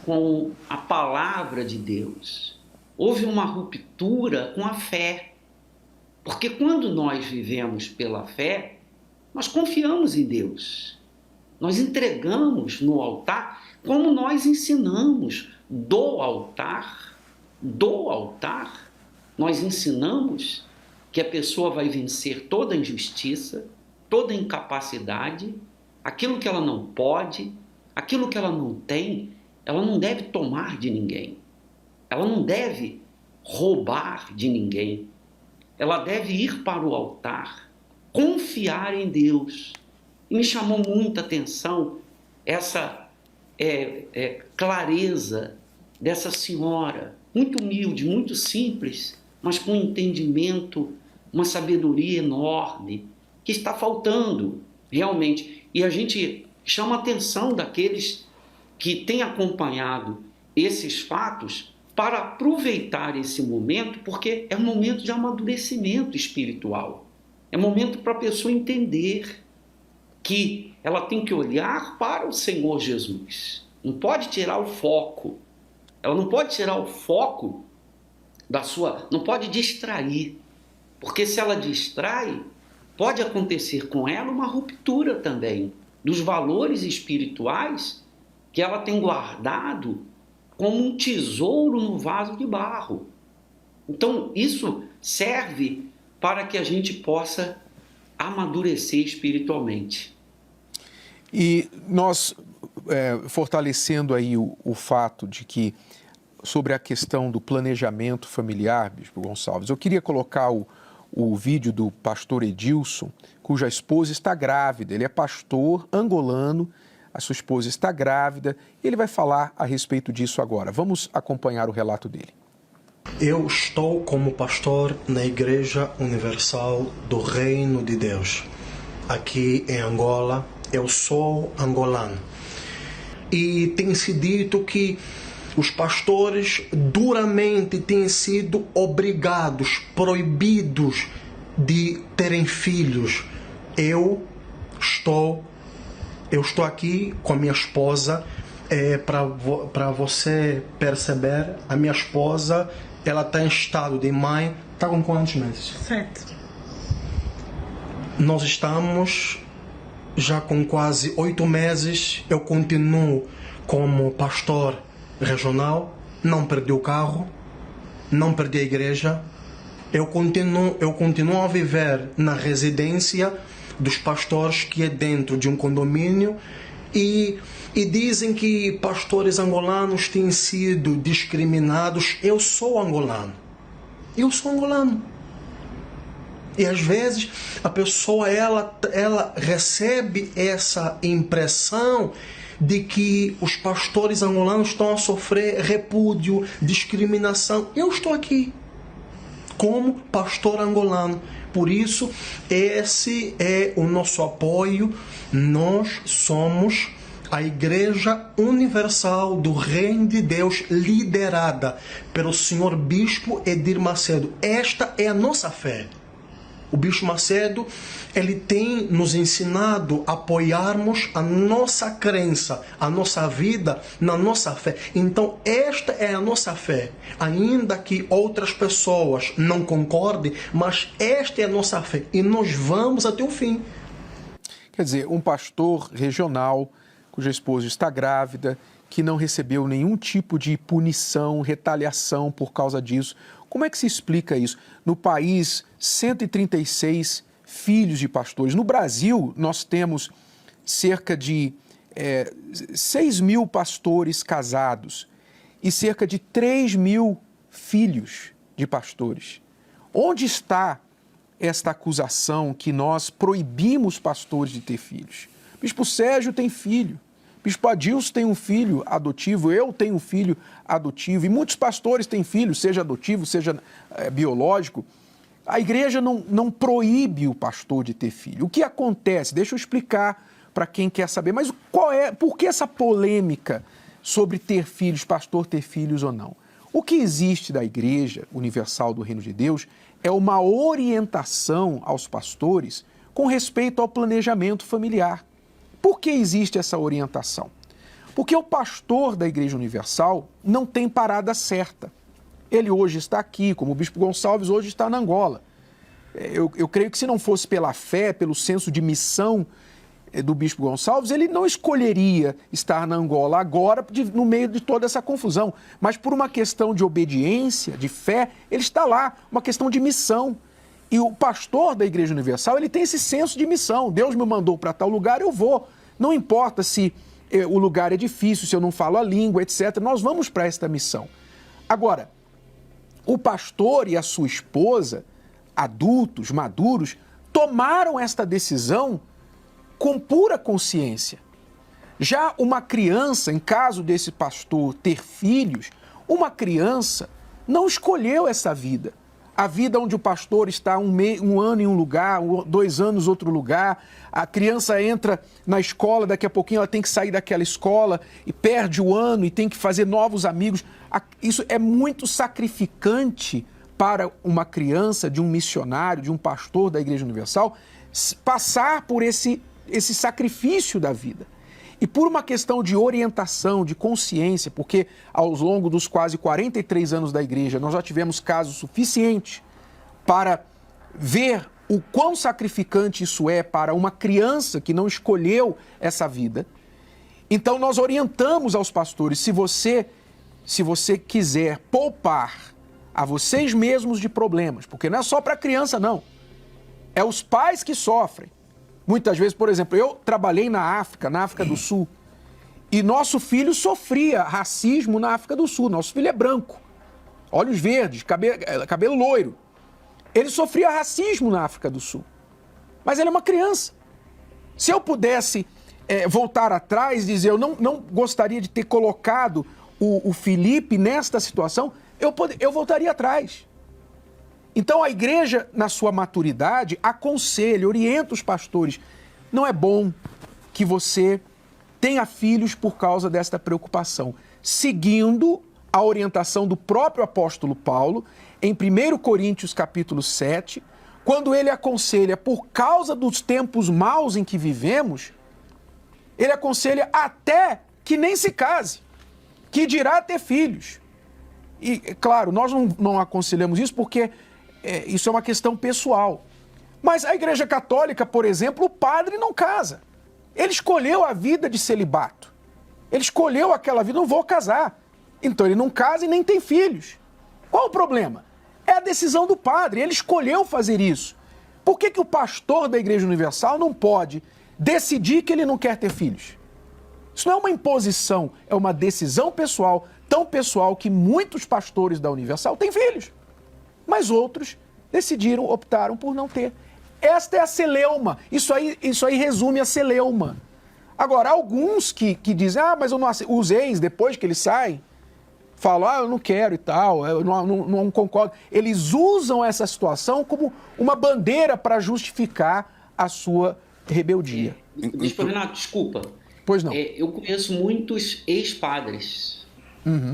com a palavra de Deus. Houve uma ruptura com a fé, porque quando nós vivemos pela fé, nós confiamos em Deus, nós entregamos no altar, como nós ensinamos do altar, nós ensinamos que a pessoa vai vencer toda injustiça, toda incapacidade, aquilo que ela não pode, aquilo que ela não tem, ela não deve tomar de ninguém, ela não deve roubar de ninguém, ela deve ir para o altar, confiar em Deus. E me chamou muita atenção essa clareza dessa senhora, muito humilde, muito simples, mas com um entendimento, uma sabedoria enorme, que está faltando realmente. E a gente chama a atenção daqueles que têm acompanhado esses fatos para aproveitar esse momento, porque é um momento de amadurecimento espiritual. É um momento para a pessoa entender que ela tem que olhar para o Senhor Jesus. Não pode tirar o foco. Ela não pode tirar o foco não pode distrair. Porque se ela distrai, pode acontecer com ela uma ruptura também dos valores espirituais que ela tem guardado como um tesouro no vaso de barro. Então, isso serve para que a gente possa amadurecer espiritualmente. E nós, fortalecendo aí o fato de que, sobre a questão do planejamento familiar, Bispo Gonçalves, eu queria colocar o vídeo do pastor Edilson, cuja esposa está grávida. Ele é pastor angolano, a sua esposa está grávida, e ele vai falar a respeito disso agora. Vamos acompanhar o relato dele. Eu estou como pastor na Igreja Universal do Reino de Deus, aqui em Angola. Eu sou angolano. E tem se dito que os pastores duramente têm sido obrigados, proibidos de terem filhos. Eu estou aqui com a minha esposa. Para você perceber, a minha esposa, ela está em estado de mãe. Está com quantos meses? 7. Nós estamos já com quase 8 meses. Eu continuo como pastor regional, não perdi o carro, não perdi a igreja. Eu continuo a viver na residência dos pastores, que é dentro de um condomínio, e dizem que pastores angolanos têm sido discriminados. Eu sou angolano. E às vezes a pessoa ela recebe essa impressão de que os pastores angolanos estão a sofrer repúdio, discriminação. Eu estou aqui como pastor angolano. Por isso, esse é o nosso apoio. Nós somos a Igreja Universal do Reino de Deus, liderada pelo senhor Bispo Edir Macedo. Esta é a nossa fé. O Bispo Macedo, ele tem nos ensinado a apoiarmos a nossa crença, a nossa vida na nossa fé. Então, esta é a nossa fé. Ainda que outras pessoas não concordem, mas esta é a nossa fé. E nós vamos até o fim. Quer dizer, um pastor regional, cuja esposa está grávida, que não recebeu nenhum tipo de punição, retaliação por causa disso. Como é que se explica isso? No país, 136 filhos de pastores. No Brasil, nós temos cerca de 6 mil pastores casados e cerca de 3 mil filhos de pastores. Onde está esta acusação que nós proibimos pastores de ter filhos? Bispo Sérgio tem filho. Bispo Adilson tem um filho adotivo, eu tenho um filho adotivo, e muitos pastores têm filhos, seja adotivo, seja biológico. A igreja não proíbe o pastor de ter filho. O que acontece? Deixa eu explicar para quem quer saber, mas por que essa polêmica sobre ter filhos, pastor ter filhos ou não? O que existe da Igreja Universal do Reino de Deus é uma orientação aos pastores com respeito ao planejamento familiar. Por que existe essa orientação? Porque o pastor da Igreja Universal não tem parada certa. Ele hoje está aqui, como o Bispo Gonçalves hoje está na Angola. Eu creio que se não fosse pela fé, pelo senso de missão do Bispo Gonçalves, ele não escolheria estar na Angola agora, no meio de toda essa confusão. Mas por uma questão de obediência, de fé, ele está lá, uma questão de missão. E o pastor da Igreja Universal, ele tem esse senso de missão. Deus me mandou para tal lugar, eu vou. Não importa se o lugar é difícil, se eu não falo a língua, etc. Nós vamos para esta missão. Agora, o pastor e a sua esposa, adultos, maduros, tomaram esta decisão com pura consciência. Já uma criança, em caso desse pastor ter filhos, uma criança não escolheu essa vida. A vida onde o pastor está um ano em um lugar, 2 anos em outro lugar, a criança entra na escola, daqui a pouquinho ela tem que sair daquela escola e perde o ano e tem que fazer novos amigos. Isso é muito sacrificante para uma criança, de um missionário, de um pastor da Igreja Universal, passar por esse sacrifício da vida. E por uma questão de orientação, de consciência, porque ao longo dos quase 43 anos da igreja, nós já tivemos casos suficientes para ver o quão sacrificante isso é para uma criança que não escolheu essa vida. Então nós orientamos aos pastores, se você quiser poupar a vocês mesmos de problemas, porque não é só para a criança, não. É os pais que sofrem. Muitas vezes, por exemplo, eu trabalhei na África do Sul, e nosso filho sofria racismo na África do Sul. Nosso filho é branco, olhos verdes, cabelo loiro. Ele sofria racismo na África do Sul. Mas ele é uma criança. Se eu pudesse voltar atrás e dizer, eu não gostaria de ter colocado o Felipe nesta situação, eu voltaria atrás. Então a igreja, na sua maturidade, aconselha, orienta os pastores. Não é bom que você tenha filhos por causa desta preocupação. Seguindo a orientação do próprio apóstolo Paulo, em 1 Coríntios capítulo 7, quando ele aconselha, por causa dos tempos maus em que vivemos, ele aconselha até que nem se case, que dirá ter filhos. E, claro, nós não aconselhamos isso porque isso é uma questão pessoal. Mas a Igreja Católica, por exemplo, o padre não casa. Ele escolheu a vida de celibato. Ele escolheu aquela vida, não vou casar. Então ele não casa e nem tem filhos. Qual o problema? É a decisão do padre, ele escolheu fazer isso. Por que o pastor da Igreja Universal não pode decidir que ele não quer ter filhos? Isso não é uma imposição, é uma decisão pessoal, tão pessoal que muitos pastores da Universal têm filhos. Mas outros optaram por não ter. Esta é a celeuma. Isso aí resume a celeuma. Agora, alguns que dizem, mas eu não aceito. Os ex, depois que eles saem, falam, eu não quero e tal, eu não concordo. Eles usam essa situação como uma bandeira para justificar a sua rebeldia. Bispo Renato, desculpa. Pois não. Eu conheço muitos ex-padres,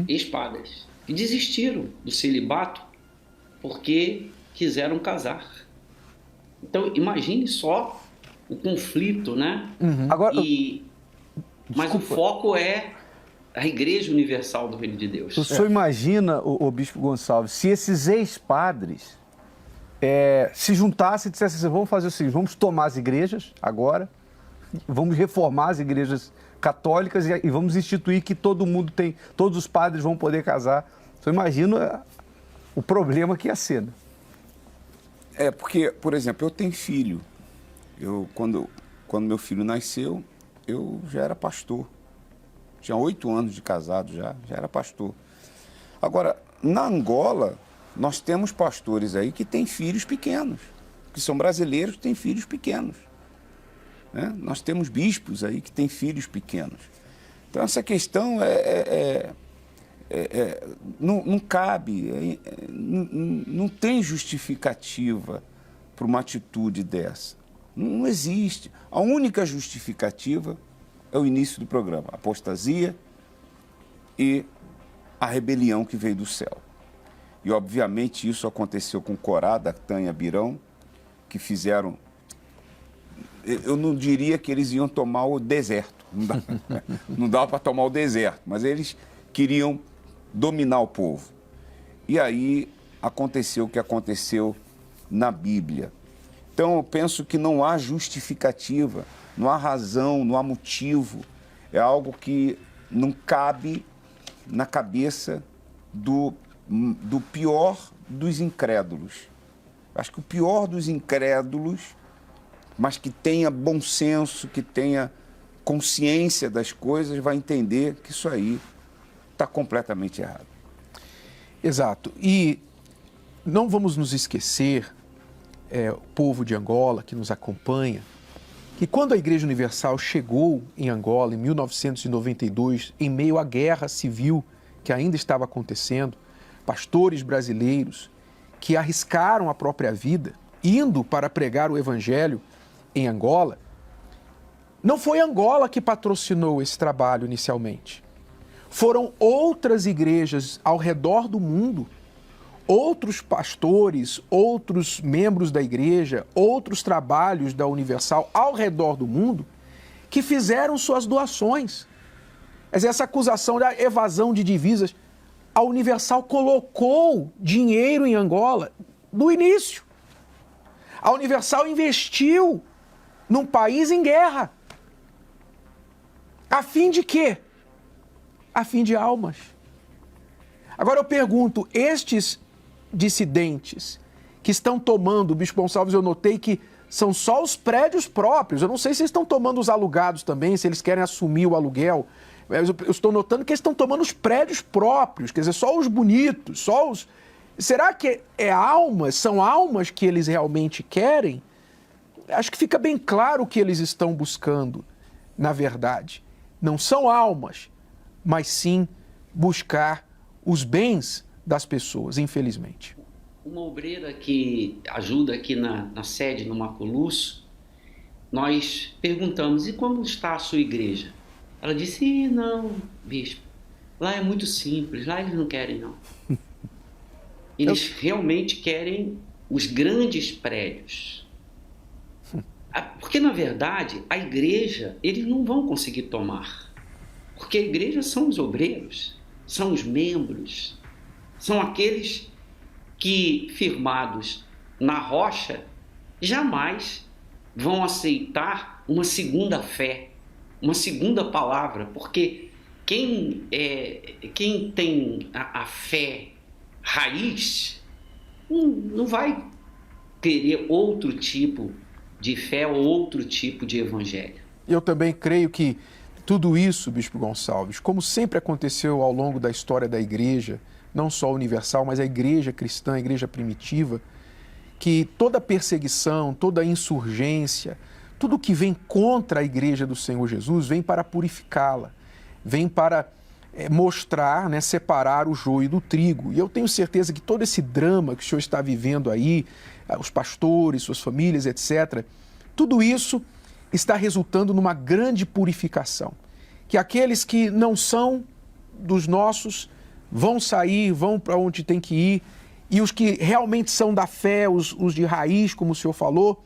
ex-padres, que desistiram do celibato porque quiseram casar. Então, imagine só o conflito, né? Agora, mas o foco é a Igreja Universal do Reino de Deus. O senhor imagina, o Bispo Gonçalves, se esses ex-padres se juntassem e dissessem assim, vamos fazer o seguinte, vamos tomar as igrejas agora, vamos reformar as igrejas católicas e vamos instituir que todos os padres vão poder casar. O senhor imagina o problema que ia ser, né? Porque, por exemplo, eu tenho filho. Quando meu filho nasceu, eu já era pastor. Tinha 8 anos de casado já era pastor. Agora, na Angola, nós temos pastores aí que têm filhos pequenos, que são brasileiros que têm filhos pequenos. Né? Nós temos bispos aí que têm filhos pequenos. Então, essa questão não cabe, não tem justificativa para uma atitude dessa. Não existe. A única justificativa é o início do programa, a apostasia e a rebelião que veio do céu. E, obviamente, isso aconteceu com Corá, Datã e Abirão, que fizeram... Eu não diria que eles iam tomar o deserto, não dava para tomar o deserto, mas eles queriam dominar o povo. E aí aconteceu o que aconteceu na Bíblia. Então eu penso que não há justificativa, não há razão, não há motivo. É algo que não cabe na cabeça do pior dos incrédulos. Acho que o pior dos incrédulos, mas que tenha bom senso, que tenha consciência das coisas vai entender que isso aí está completamente errado. Exato. E não vamos nos esquecer, o povo de Angola que nos acompanha, que quando a Igreja Universal chegou em Angola em 1992, em meio à guerra civil que ainda estava acontecendo, pastores brasileiros que arriscaram a própria vida indo para pregar o Evangelho em Angola, não foi Angola que patrocinou esse trabalho inicialmente. Foram outras igrejas ao redor do mundo, outros pastores, outros membros da igreja, outros trabalhos da Universal ao redor do mundo que fizeram suas doações. Mas essa acusação da evasão de divisas, a Universal colocou dinheiro em Angola no início. A Universal investiu num país em guerra. A fim de quê? A fim de almas. Agora eu pergunto, estes dissidentes que estão tomando, Bispo Gonçalves, eu notei que são só os prédios próprios, eu não sei se eles estão tomando os alugados também, se eles querem assumir o aluguel, eu estou notando que eles estão tomando os prédios próprios, quer dizer, só os bonitos, só os... Será que são almas que eles realmente querem? Acho que fica bem claro o que eles estão buscando, na verdade. Não são almas, mas sim buscar os bens das pessoas, infelizmente. Uma obreira que ajuda aqui na sede, no Maculusso, nós perguntamos, e como está a sua igreja? Ela disse, não, bispo, lá é muito simples, lá eles não querem não. Eles realmente querem os grandes prédios. Porque, na verdade, a igreja, eles não vão conseguir tomar. Porque a igreja são os obreiros, são os membros, são aqueles que, firmados na rocha, jamais vão aceitar uma segunda fé, uma segunda palavra, porque quem tem a fé raiz não vai ter outro tipo de fé ou outro tipo de evangelho. Eu também creio que tudo isso, Bispo Gonçalves, como sempre aconteceu ao longo da história da igreja, não só universal, mas a igreja cristã, a igreja primitiva, que toda perseguição, toda insurgência, tudo que vem contra a igreja do Senhor Jesus vem para purificá-la, vem para mostrar, separar o joio do trigo. E eu tenho certeza que todo esse drama que o senhor está vivendo aí, os pastores, suas famílias, etc., tudo isso está resultando numa grande purificação. Que aqueles que não são dos nossos vão sair, vão para onde tem que ir, e os que realmente são da fé, os de raiz, como o senhor falou,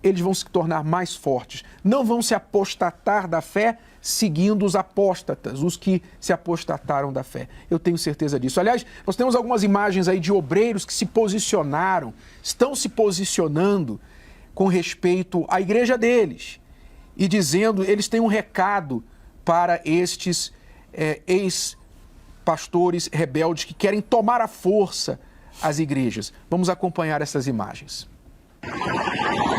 eles vão se tornar mais fortes. Não vão se apostatar da fé seguindo os apóstatas, os que se apostataram da fé. Eu tenho certeza disso. Aliás, nós temos algumas imagens aí de obreiros que se posicionaram, estão se posicionando com respeito à igreja deles e dizendo, eles têm um recado para estes ex-pastores rebeldes que querem tomar à força as igrejas. Vamos acompanhar essas imagens.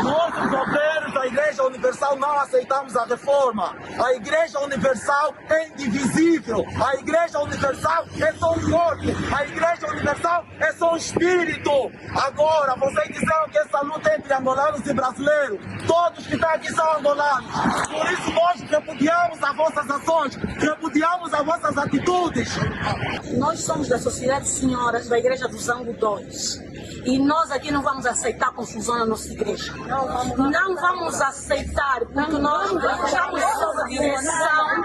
Nós, os obreiros da Igreja Universal, não aceitamos a reforma. A Igreja Universal é indivisível. A Igreja Universal é só um corpo. A Igreja Universal é só um espírito. Agora, vocês disseram que essa luta é entre angolanos e brasileiros. Todos que estão aqui são angolanos. Por isso nós repudiamos as vossas ações, repudiamos as vossas atitudes. Nós somos da Sociedade Senhoras da Igreja do Zango 2. E nós aqui não vamos aceitar confusão na nossa igreja. Não vamos aceitar, porque nós estamos sob a direção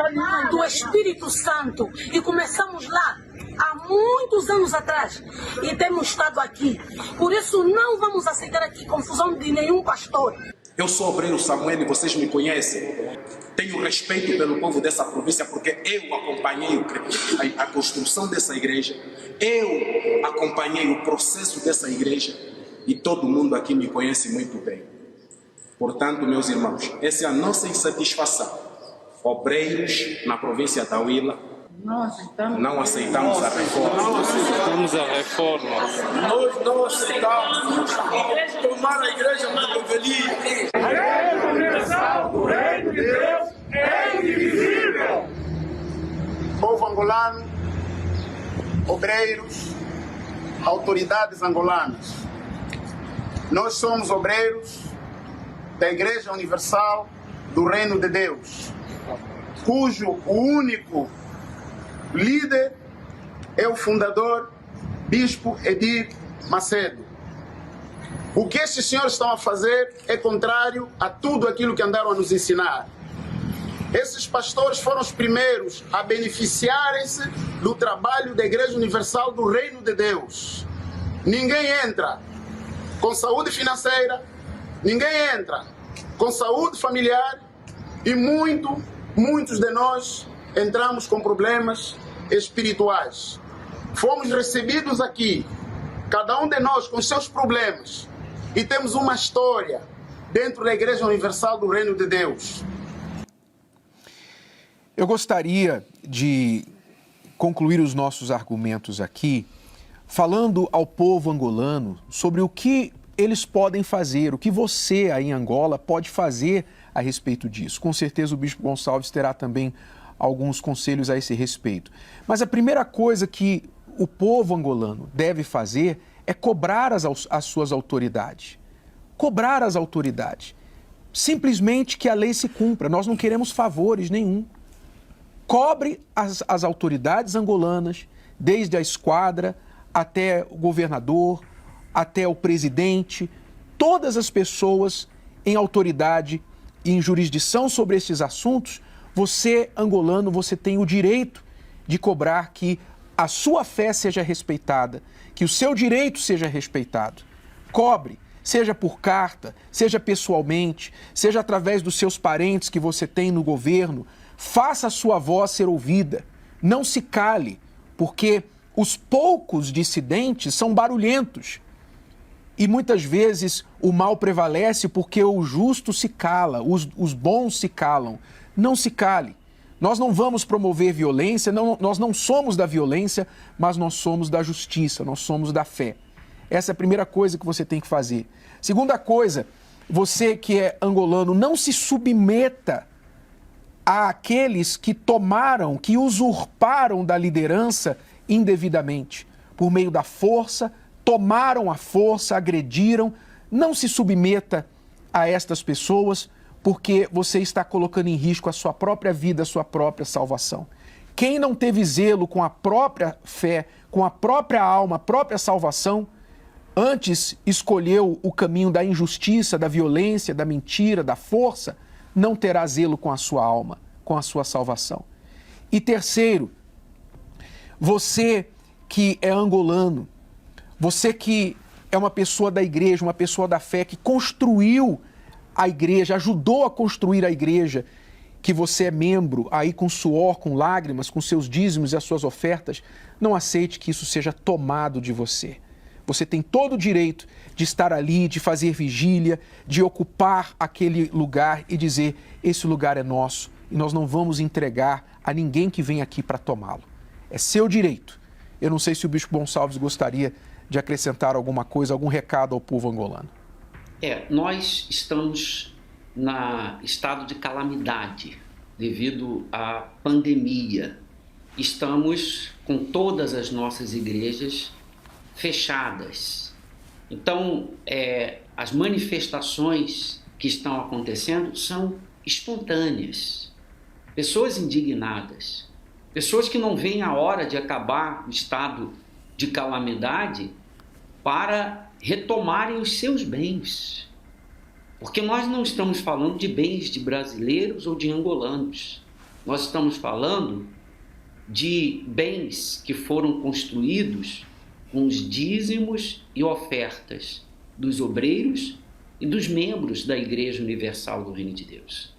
do Espírito Santo. E começamos lá há muitos anos atrás e temos estado aqui. Por isso não vamos aceitar aqui confusão de nenhum pastor. Eu sou o obreiro Samuel e vocês me conhecem. Tenho respeito pelo povo dessa província porque eu acompanhei a construção dessa igreja, eu acompanhei o processo dessa igreja e todo mundo aqui me conhece muito bem. Portanto, meus irmãos, essa é a nossa insatisfação. Obreiros na província da Huila, não aceitamos a reforma. Não aceitamos a reforma. Nós não aceitamos tomar a igreja como revelia. A Igreja Universal do Reino de Deus é angolano, obreiros, autoridades angolanas. Nós somos obreiros da Igreja Universal do Reino de Deus, cujo o único líder é o fundador, Bispo Edir Macedo. O que estes senhores estão a fazer é contrário a tudo aquilo que andaram a nos ensinar. Esses pastores foram os primeiros a beneficiarem-se do trabalho da Igreja Universal do Reino de Deus. Ninguém entra com saúde financeira, ninguém entra com saúde familiar e muitos de nós entramos com problemas espirituais. Fomos recebidos aqui, cada um de nós com seus problemas, e temos uma história dentro da Igreja Universal do Reino de Deus. Eu gostaria de concluir os nossos argumentos aqui falando ao povo angolano sobre o que eles podem fazer, o que você aí em Angola pode fazer a respeito disso. Com certeza o Bispo Gonçalves terá também alguns conselhos a esse respeito. Mas a primeira coisa que o povo angolano deve fazer é cobrar as suas autoridades. Cobrar as autoridades. Simplesmente que a lei se cumpra. Nós não queremos favores nenhum. Cobre as autoridades angolanas, desde a esquadra até o governador, até o presidente, todas as pessoas em autoridade e em jurisdição sobre esses assuntos. Você, angolano, você tem o direito de cobrar que a sua fé seja respeitada, que o seu direito seja respeitado. Cobre, seja por carta, seja pessoalmente, seja através dos seus parentes que você tem no governo. Faça a sua voz ser ouvida. Não se cale, porque os poucos dissidentes são barulhentos. E muitas vezes o mal prevalece porque o justo se cala, os bons se calam. Não se cale. Nós não vamos promover violência, nós não somos da violência, mas nós somos da justiça, nós somos da fé. Essa é a primeira coisa que você tem que fazer. Segunda coisa, você que é angolano, não se submeta àqueles que tomaram, que usurparam da liderança indevidamente, por meio da força, tomaram a força, agrediram. Não se submeta a estas pessoas, porque você está colocando em risco a sua própria vida, a sua própria salvação. Quem não teve zelo com a própria fé, com a própria alma, a própria salvação, antes escolheu o caminho da injustiça, da violência, da mentira, da força, não terá zelo com a sua alma, com a sua salvação. E terceiro, você que é angolano, você que é uma pessoa da igreja, uma pessoa da fé, que construiu a igreja, ajudou a construir a igreja, que você é membro, aí com suor, com lágrimas, com seus dízimos e as suas ofertas, não aceite que isso seja tomado de você. Você tem todo o direito de estar ali, de fazer vigília, de ocupar aquele lugar e dizer, esse lugar é nosso e nós não vamos entregar a ninguém que vem aqui para tomá-lo. É seu direito. Eu não sei se o Bispo Gonçalves gostaria de acrescentar alguma coisa, algum recado ao povo angolano. Nós estamos no estado de calamidade devido à pandemia. Estamos com todas as nossas igrejas fechadas. Então, as manifestações que estão acontecendo são espontâneas. Pessoas indignadas, pessoas que não veem a hora de acabar o estado de calamidade para retomarem os seus bens. Porque nós não estamos falando de bens de brasileiros ou de angolanos. Nós estamos falando de bens que foram construídos com os dízimos e ofertas dos obreiros e dos membros da Igreja Universal do Reino de Deus.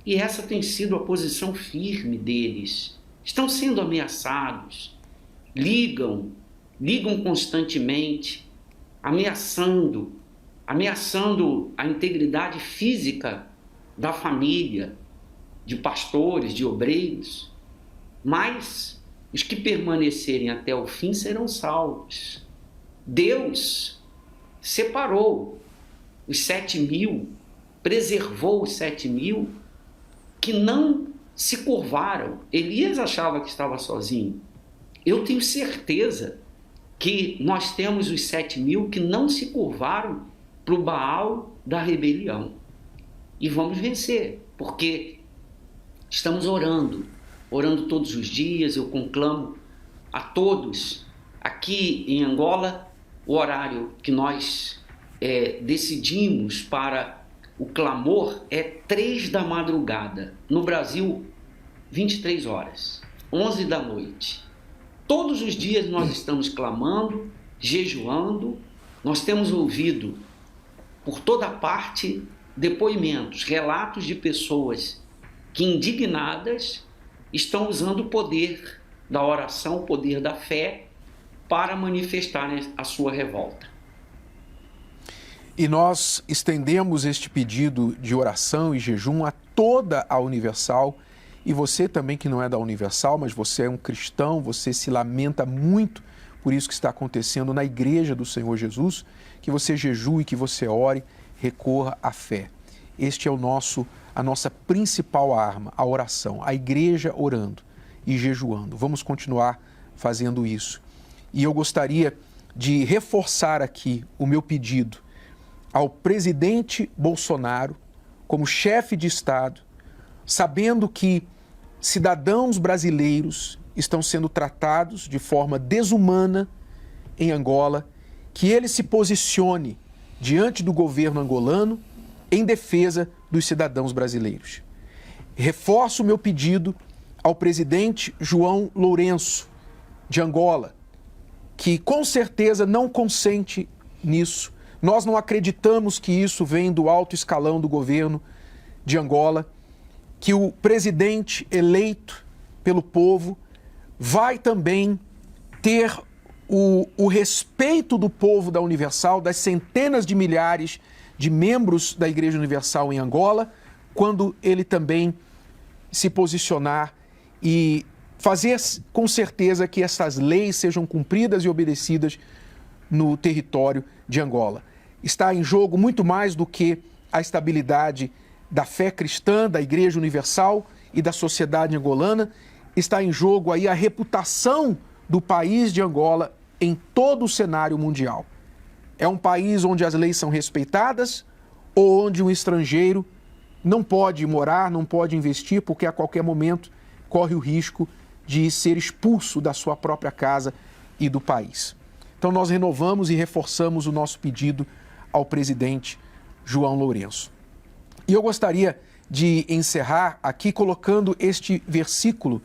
E essa tem sido a posição firme deles. Estão sendo ameaçados, ligam constantemente, ameaçando a integridade física da família, de pastores, de obreiros, mas os que permanecerem até o fim serão salvos. Deus separou os 7.000, preservou os 7.000 que não se curvaram. Elias achava que estava sozinho. Eu tenho certeza que nós temos os 7.000 que não se curvaram para o Baal da rebelião. E vamos vencer, porque estamos orando todos os dias. Eu conclamo a todos aqui em Angola, o horário que nós decidimos para o clamor é 3 da madrugada. No Brasil, 23 horas, 11 da noite. Todos os dias nós estamos clamando, jejuando. Nós temos ouvido por toda parte depoimentos, relatos de pessoas que, indignadas, estão usando o poder da oração, o poder da fé, para manifestarem a sua revolta. E nós estendemos este pedido de oração e jejum a toda a Universal. E você também que não é da Universal, mas você é um cristão, você se lamenta muito por isso que está acontecendo na Igreja do Senhor Jesus, que você jejue, que você ore, recorra à fé. Este é a nossa principal arma, a oração, a Igreja orando e jejuando. Vamos continuar fazendo isso. E eu gostaria de reforçar aqui o meu pedido ao presidente Bolsonaro, como chefe de Estado, sabendo que cidadãos brasileiros estão sendo tratados de forma desumana em Angola, que ele se posicione diante do governo angolano em defesa dos cidadãos brasileiros. Reforço o meu pedido ao presidente João Lourenço, de Angola, que com certeza não consente nisso. Nós não acreditamos que isso vem do alto escalão do governo de Angola, que o presidente eleito pelo povo vai também ter o respeito do povo da Universal, das centenas de milhares de membros da Igreja Universal em Angola, quando ele também se posicionar e fazer com certeza que essas leis sejam cumpridas e obedecidas no território de Angola. Está em jogo muito mais do que a estabilidade da fé cristã, da Igreja Universal e da sociedade angolana. Está em jogo aí a reputação do país de Angola em todo o cenário mundial. É um país onde as leis são respeitadas ou onde um estrangeiro não pode morar, não pode investir, porque a qualquer momento corre o risco de ser expulso da sua própria casa e do país. Então nós renovamos e reforçamos o nosso pedido ao presidente João Lourenço. E eu gostaria de encerrar aqui colocando este versículo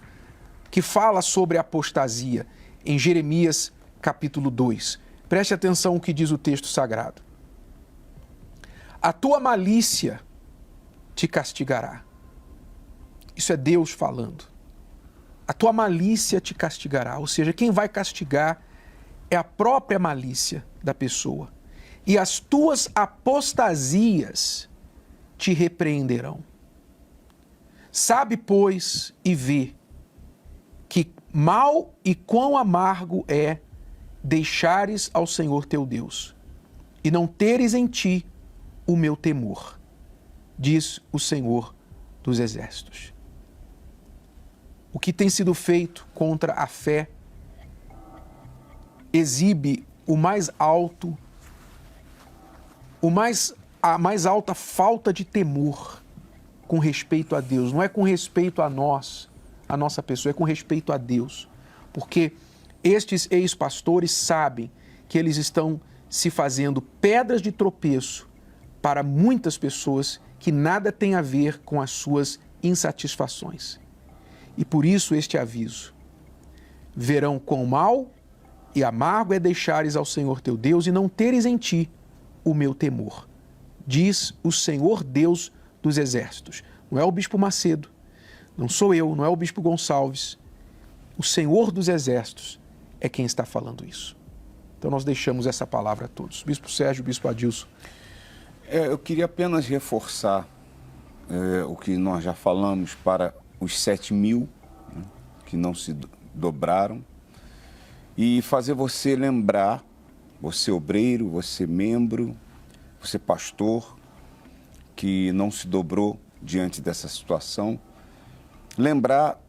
que fala sobre a apostasia, em Jeremias capítulo 2. Preste atenção no que diz o texto sagrado. A tua malícia te castigará. Isso é Deus falando. A tua malícia te castigará, ou seja, quem vai castigar é a própria malícia da pessoa. E as tuas apostasias te repreenderão. Sabe, pois, e vê que mal e quão amargo é deixares ao Senhor teu Deus e não teres em ti o meu temor, diz o Senhor dos Exércitos. O que tem sido feito contra a fé exibe o mais alto, a mais alta falta de temor com respeito a Deus. Não é com respeito a nós, a nossa pessoa, é com respeito a Deus. Porque estes ex-pastores sabem que eles estão se fazendo pedras de tropeço para muitas pessoas que nada tem a ver com as suas insatisfações. E por isso este aviso: verão quão mal e amargo é deixares ao Senhor teu Deus e não teres em ti o meu temor, diz o Senhor Deus dos Exércitos. Não é o Bispo Macedo, não sou eu, não é o Bispo Gonçalves. O Senhor dos Exércitos é quem está falando isso. Então nós deixamos essa palavra a todos. Bispo Sérgio, Bispo Adilson. Eu queria apenas reforçar o que nós já falamos para os 7.000 que não se dobraram e fazer você lembrar, você obreiro, você membro, você pastor, que não se dobrou diante dessa situação, lembrar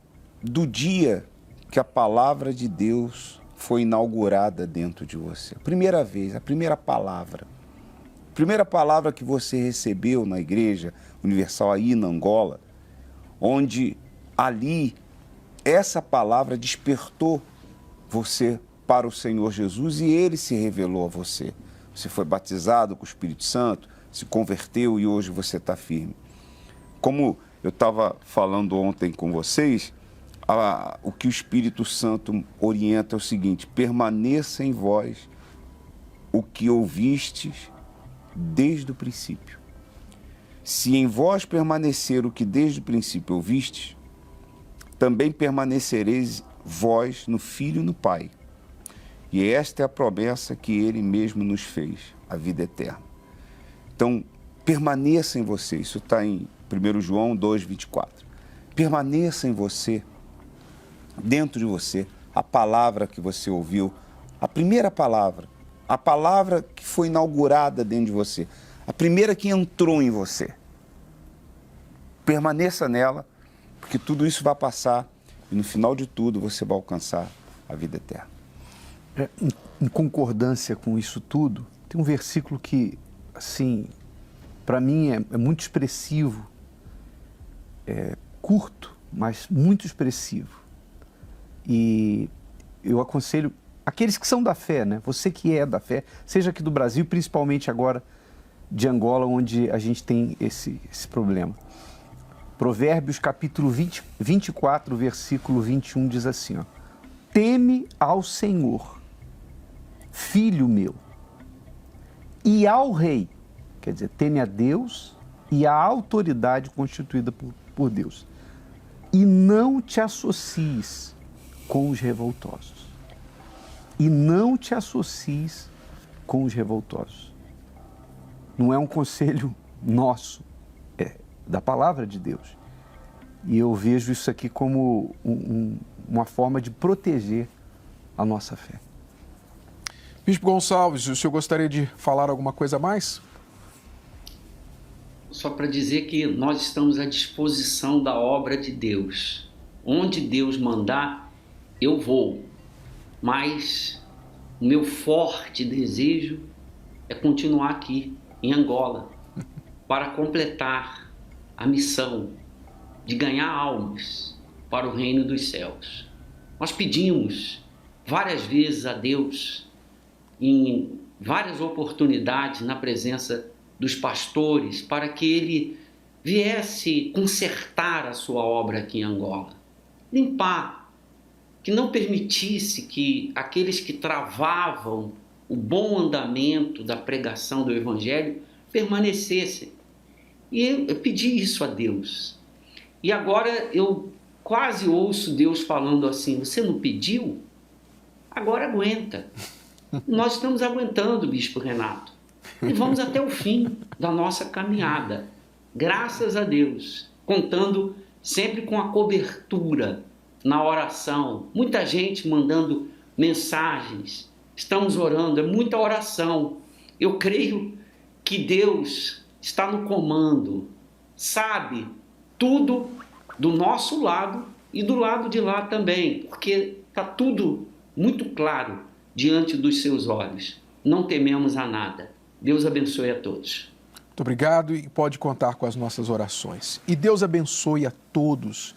do dia que a palavra de Deus foi inaugurada dentro de você. A primeira vez, a primeira palavra que você recebeu na Igreja Universal aí na Angola, onde ali essa palavra despertou você para o Senhor Jesus e Ele se revelou a você. Você foi batizado com o Espírito Santo, se converteu e hoje você está firme. Como eu estava falando ontem com vocês, o que o Espírito Santo orienta é o seguinte: permaneça em vós o que ouvistes desde o princípio. Se em vós permanecer o que desde o princípio ouvistes, também permanecereis vós no Filho e no Pai. E esta é a promessa que Ele mesmo nos fez, a vida eterna. Então, permaneça em você. Isso está em 1 João 2,24. Permaneça em você, dentro de você, a palavra que você ouviu, a primeira palavra, a palavra que foi inaugurada dentro de você, a primeira que entrou em você. Permaneça nela, porque tudo isso vai passar e no final de tudo você vai alcançar a vida eterna. Em concordância com isso tudo, tem um versículo que, assim, para mim é muito expressivo, curto, mas muito expressivo. E eu aconselho aqueles que são da fé, né? Você que é da fé, seja aqui do Brasil, principalmente agora de Angola, onde a gente tem esse problema. Provérbios capítulo 24, versículo 21 diz assim, ó: teme ao Senhor, filho meu, e ao rei, quer dizer, teme a Deus e a autoridade constituída por Deus, e não te associes com os revoltosos. E não te associes com os revoltosos. Não é um conselho nosso, é da palavra de Deus. E eu vejo isso aqui como uma forma de proteger a nossa fé. Bispo Gonçalves, o senhor gostaria de falar alguma coisa a mais? Só para dizer que nós estamos à disposição da obra de Deus. Onde Deus mandar, eu vou. Mas o meu forte desejo é continuar aqui, em Angola, para completar a missão de ganhar almas para o reino dos céus. Nós pedimos várias vezes a Deus, em várias oportunidades, na presença dos pastores, para que Ele viesse consertar a sua obra aqui em Angola, limpar, que não permitisse que aqueles que travavam o bom andamento da pregação do Evangelho permanecessem. E eu pedi isso a Deus. E agora eu quase ouço Deus falando assim: você não pediu? Agora aguenta. Nós estamos aguentando, Bispo Renato. E vamos até o fim da nossa caminhada. Graças a Deus. Contando sempre com a cobertura na oração. Muita gente mandando mensagens. Estamos orando, é muita oração. Eu creio que Deus está no comando. Sabe tudo do nosso lado e do lado de lá também. Porque está tudo muito claro diante dos seus olhos. Não tememos a nada. Deus abençoe a todos. Muito obrigado e pode contar com as nossas orações. E Deus abençoe a todos,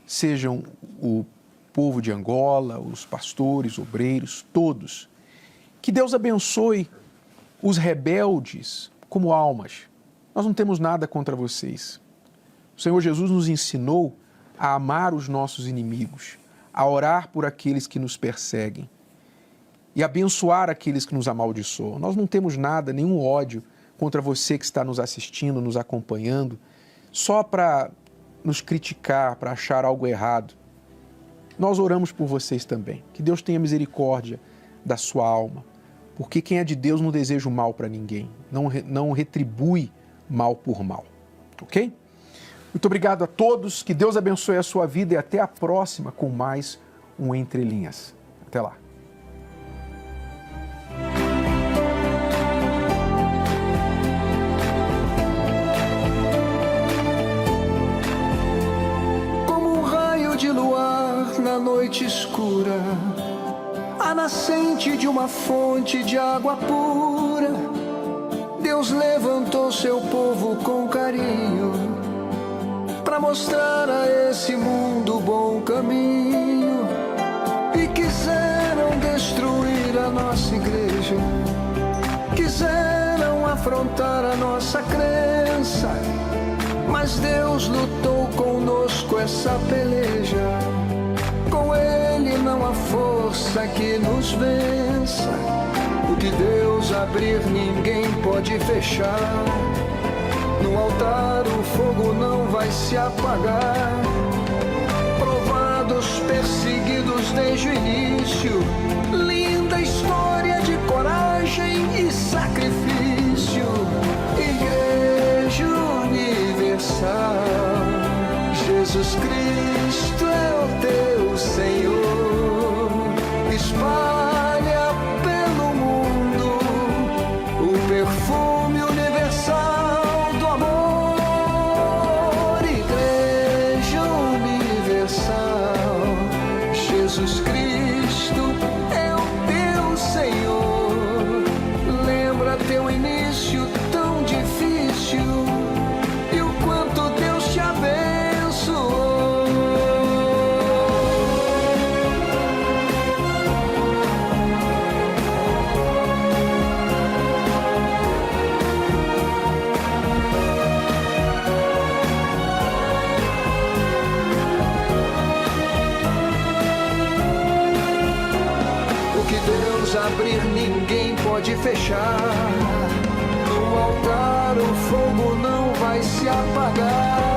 sejam o povo de Angola, os pastores, obreiros, todos. Que Deus abençoe os rebeldes como almas. Nós não temos nada contra vocês. O Senhor Jesus nos ensinou a amar os nossos inimigos, a orar por aqueles que nos perseguem e abençoar aqueles que nos amaldiçoam. Nós não temos nada, nenhum ódio contra você que está nos assistindo, nos acompanhando, só para nos criticar, para achar algo errado. Nós oramos por vocês também. Que Deus tenha misericórdia da sua alma, porque quem é de Deus não deseja o mal para ninguém, não retribui mal por mal, ok? Muito obrigado a todos, que Deus abençoe a sua vida e até a próxima com mais um Entre Linhas. Até lá. Como um noite escura, a nascente de uma fonte de água pura, Deus levantou seu povo com carinho para mostrar a esse mundo o bom caminho. E quiseram destruir a nossa igreja, quiseram afrontar a nossa crença, mas Deus lutou conosco essa peleja. Com Ele não há força que nos vença. O que Deus abrir ninguém pode fechar. No altar o fogo não vai se apagar. Provados, perseguidos desde o início, linda história de coragem e sacrifício. Igreja Universal, Jesus Cristo é o teu Senhor. Espalha pelo mundo o perfume universal do amor. Igreja Universal, Jesus Cristo é o teu Senhor. Lembra teu início tão difícil e o quanto Deus te abençoou. O que Deus abrir ninguém pode fechar. No altar o fogo não vai se apagar.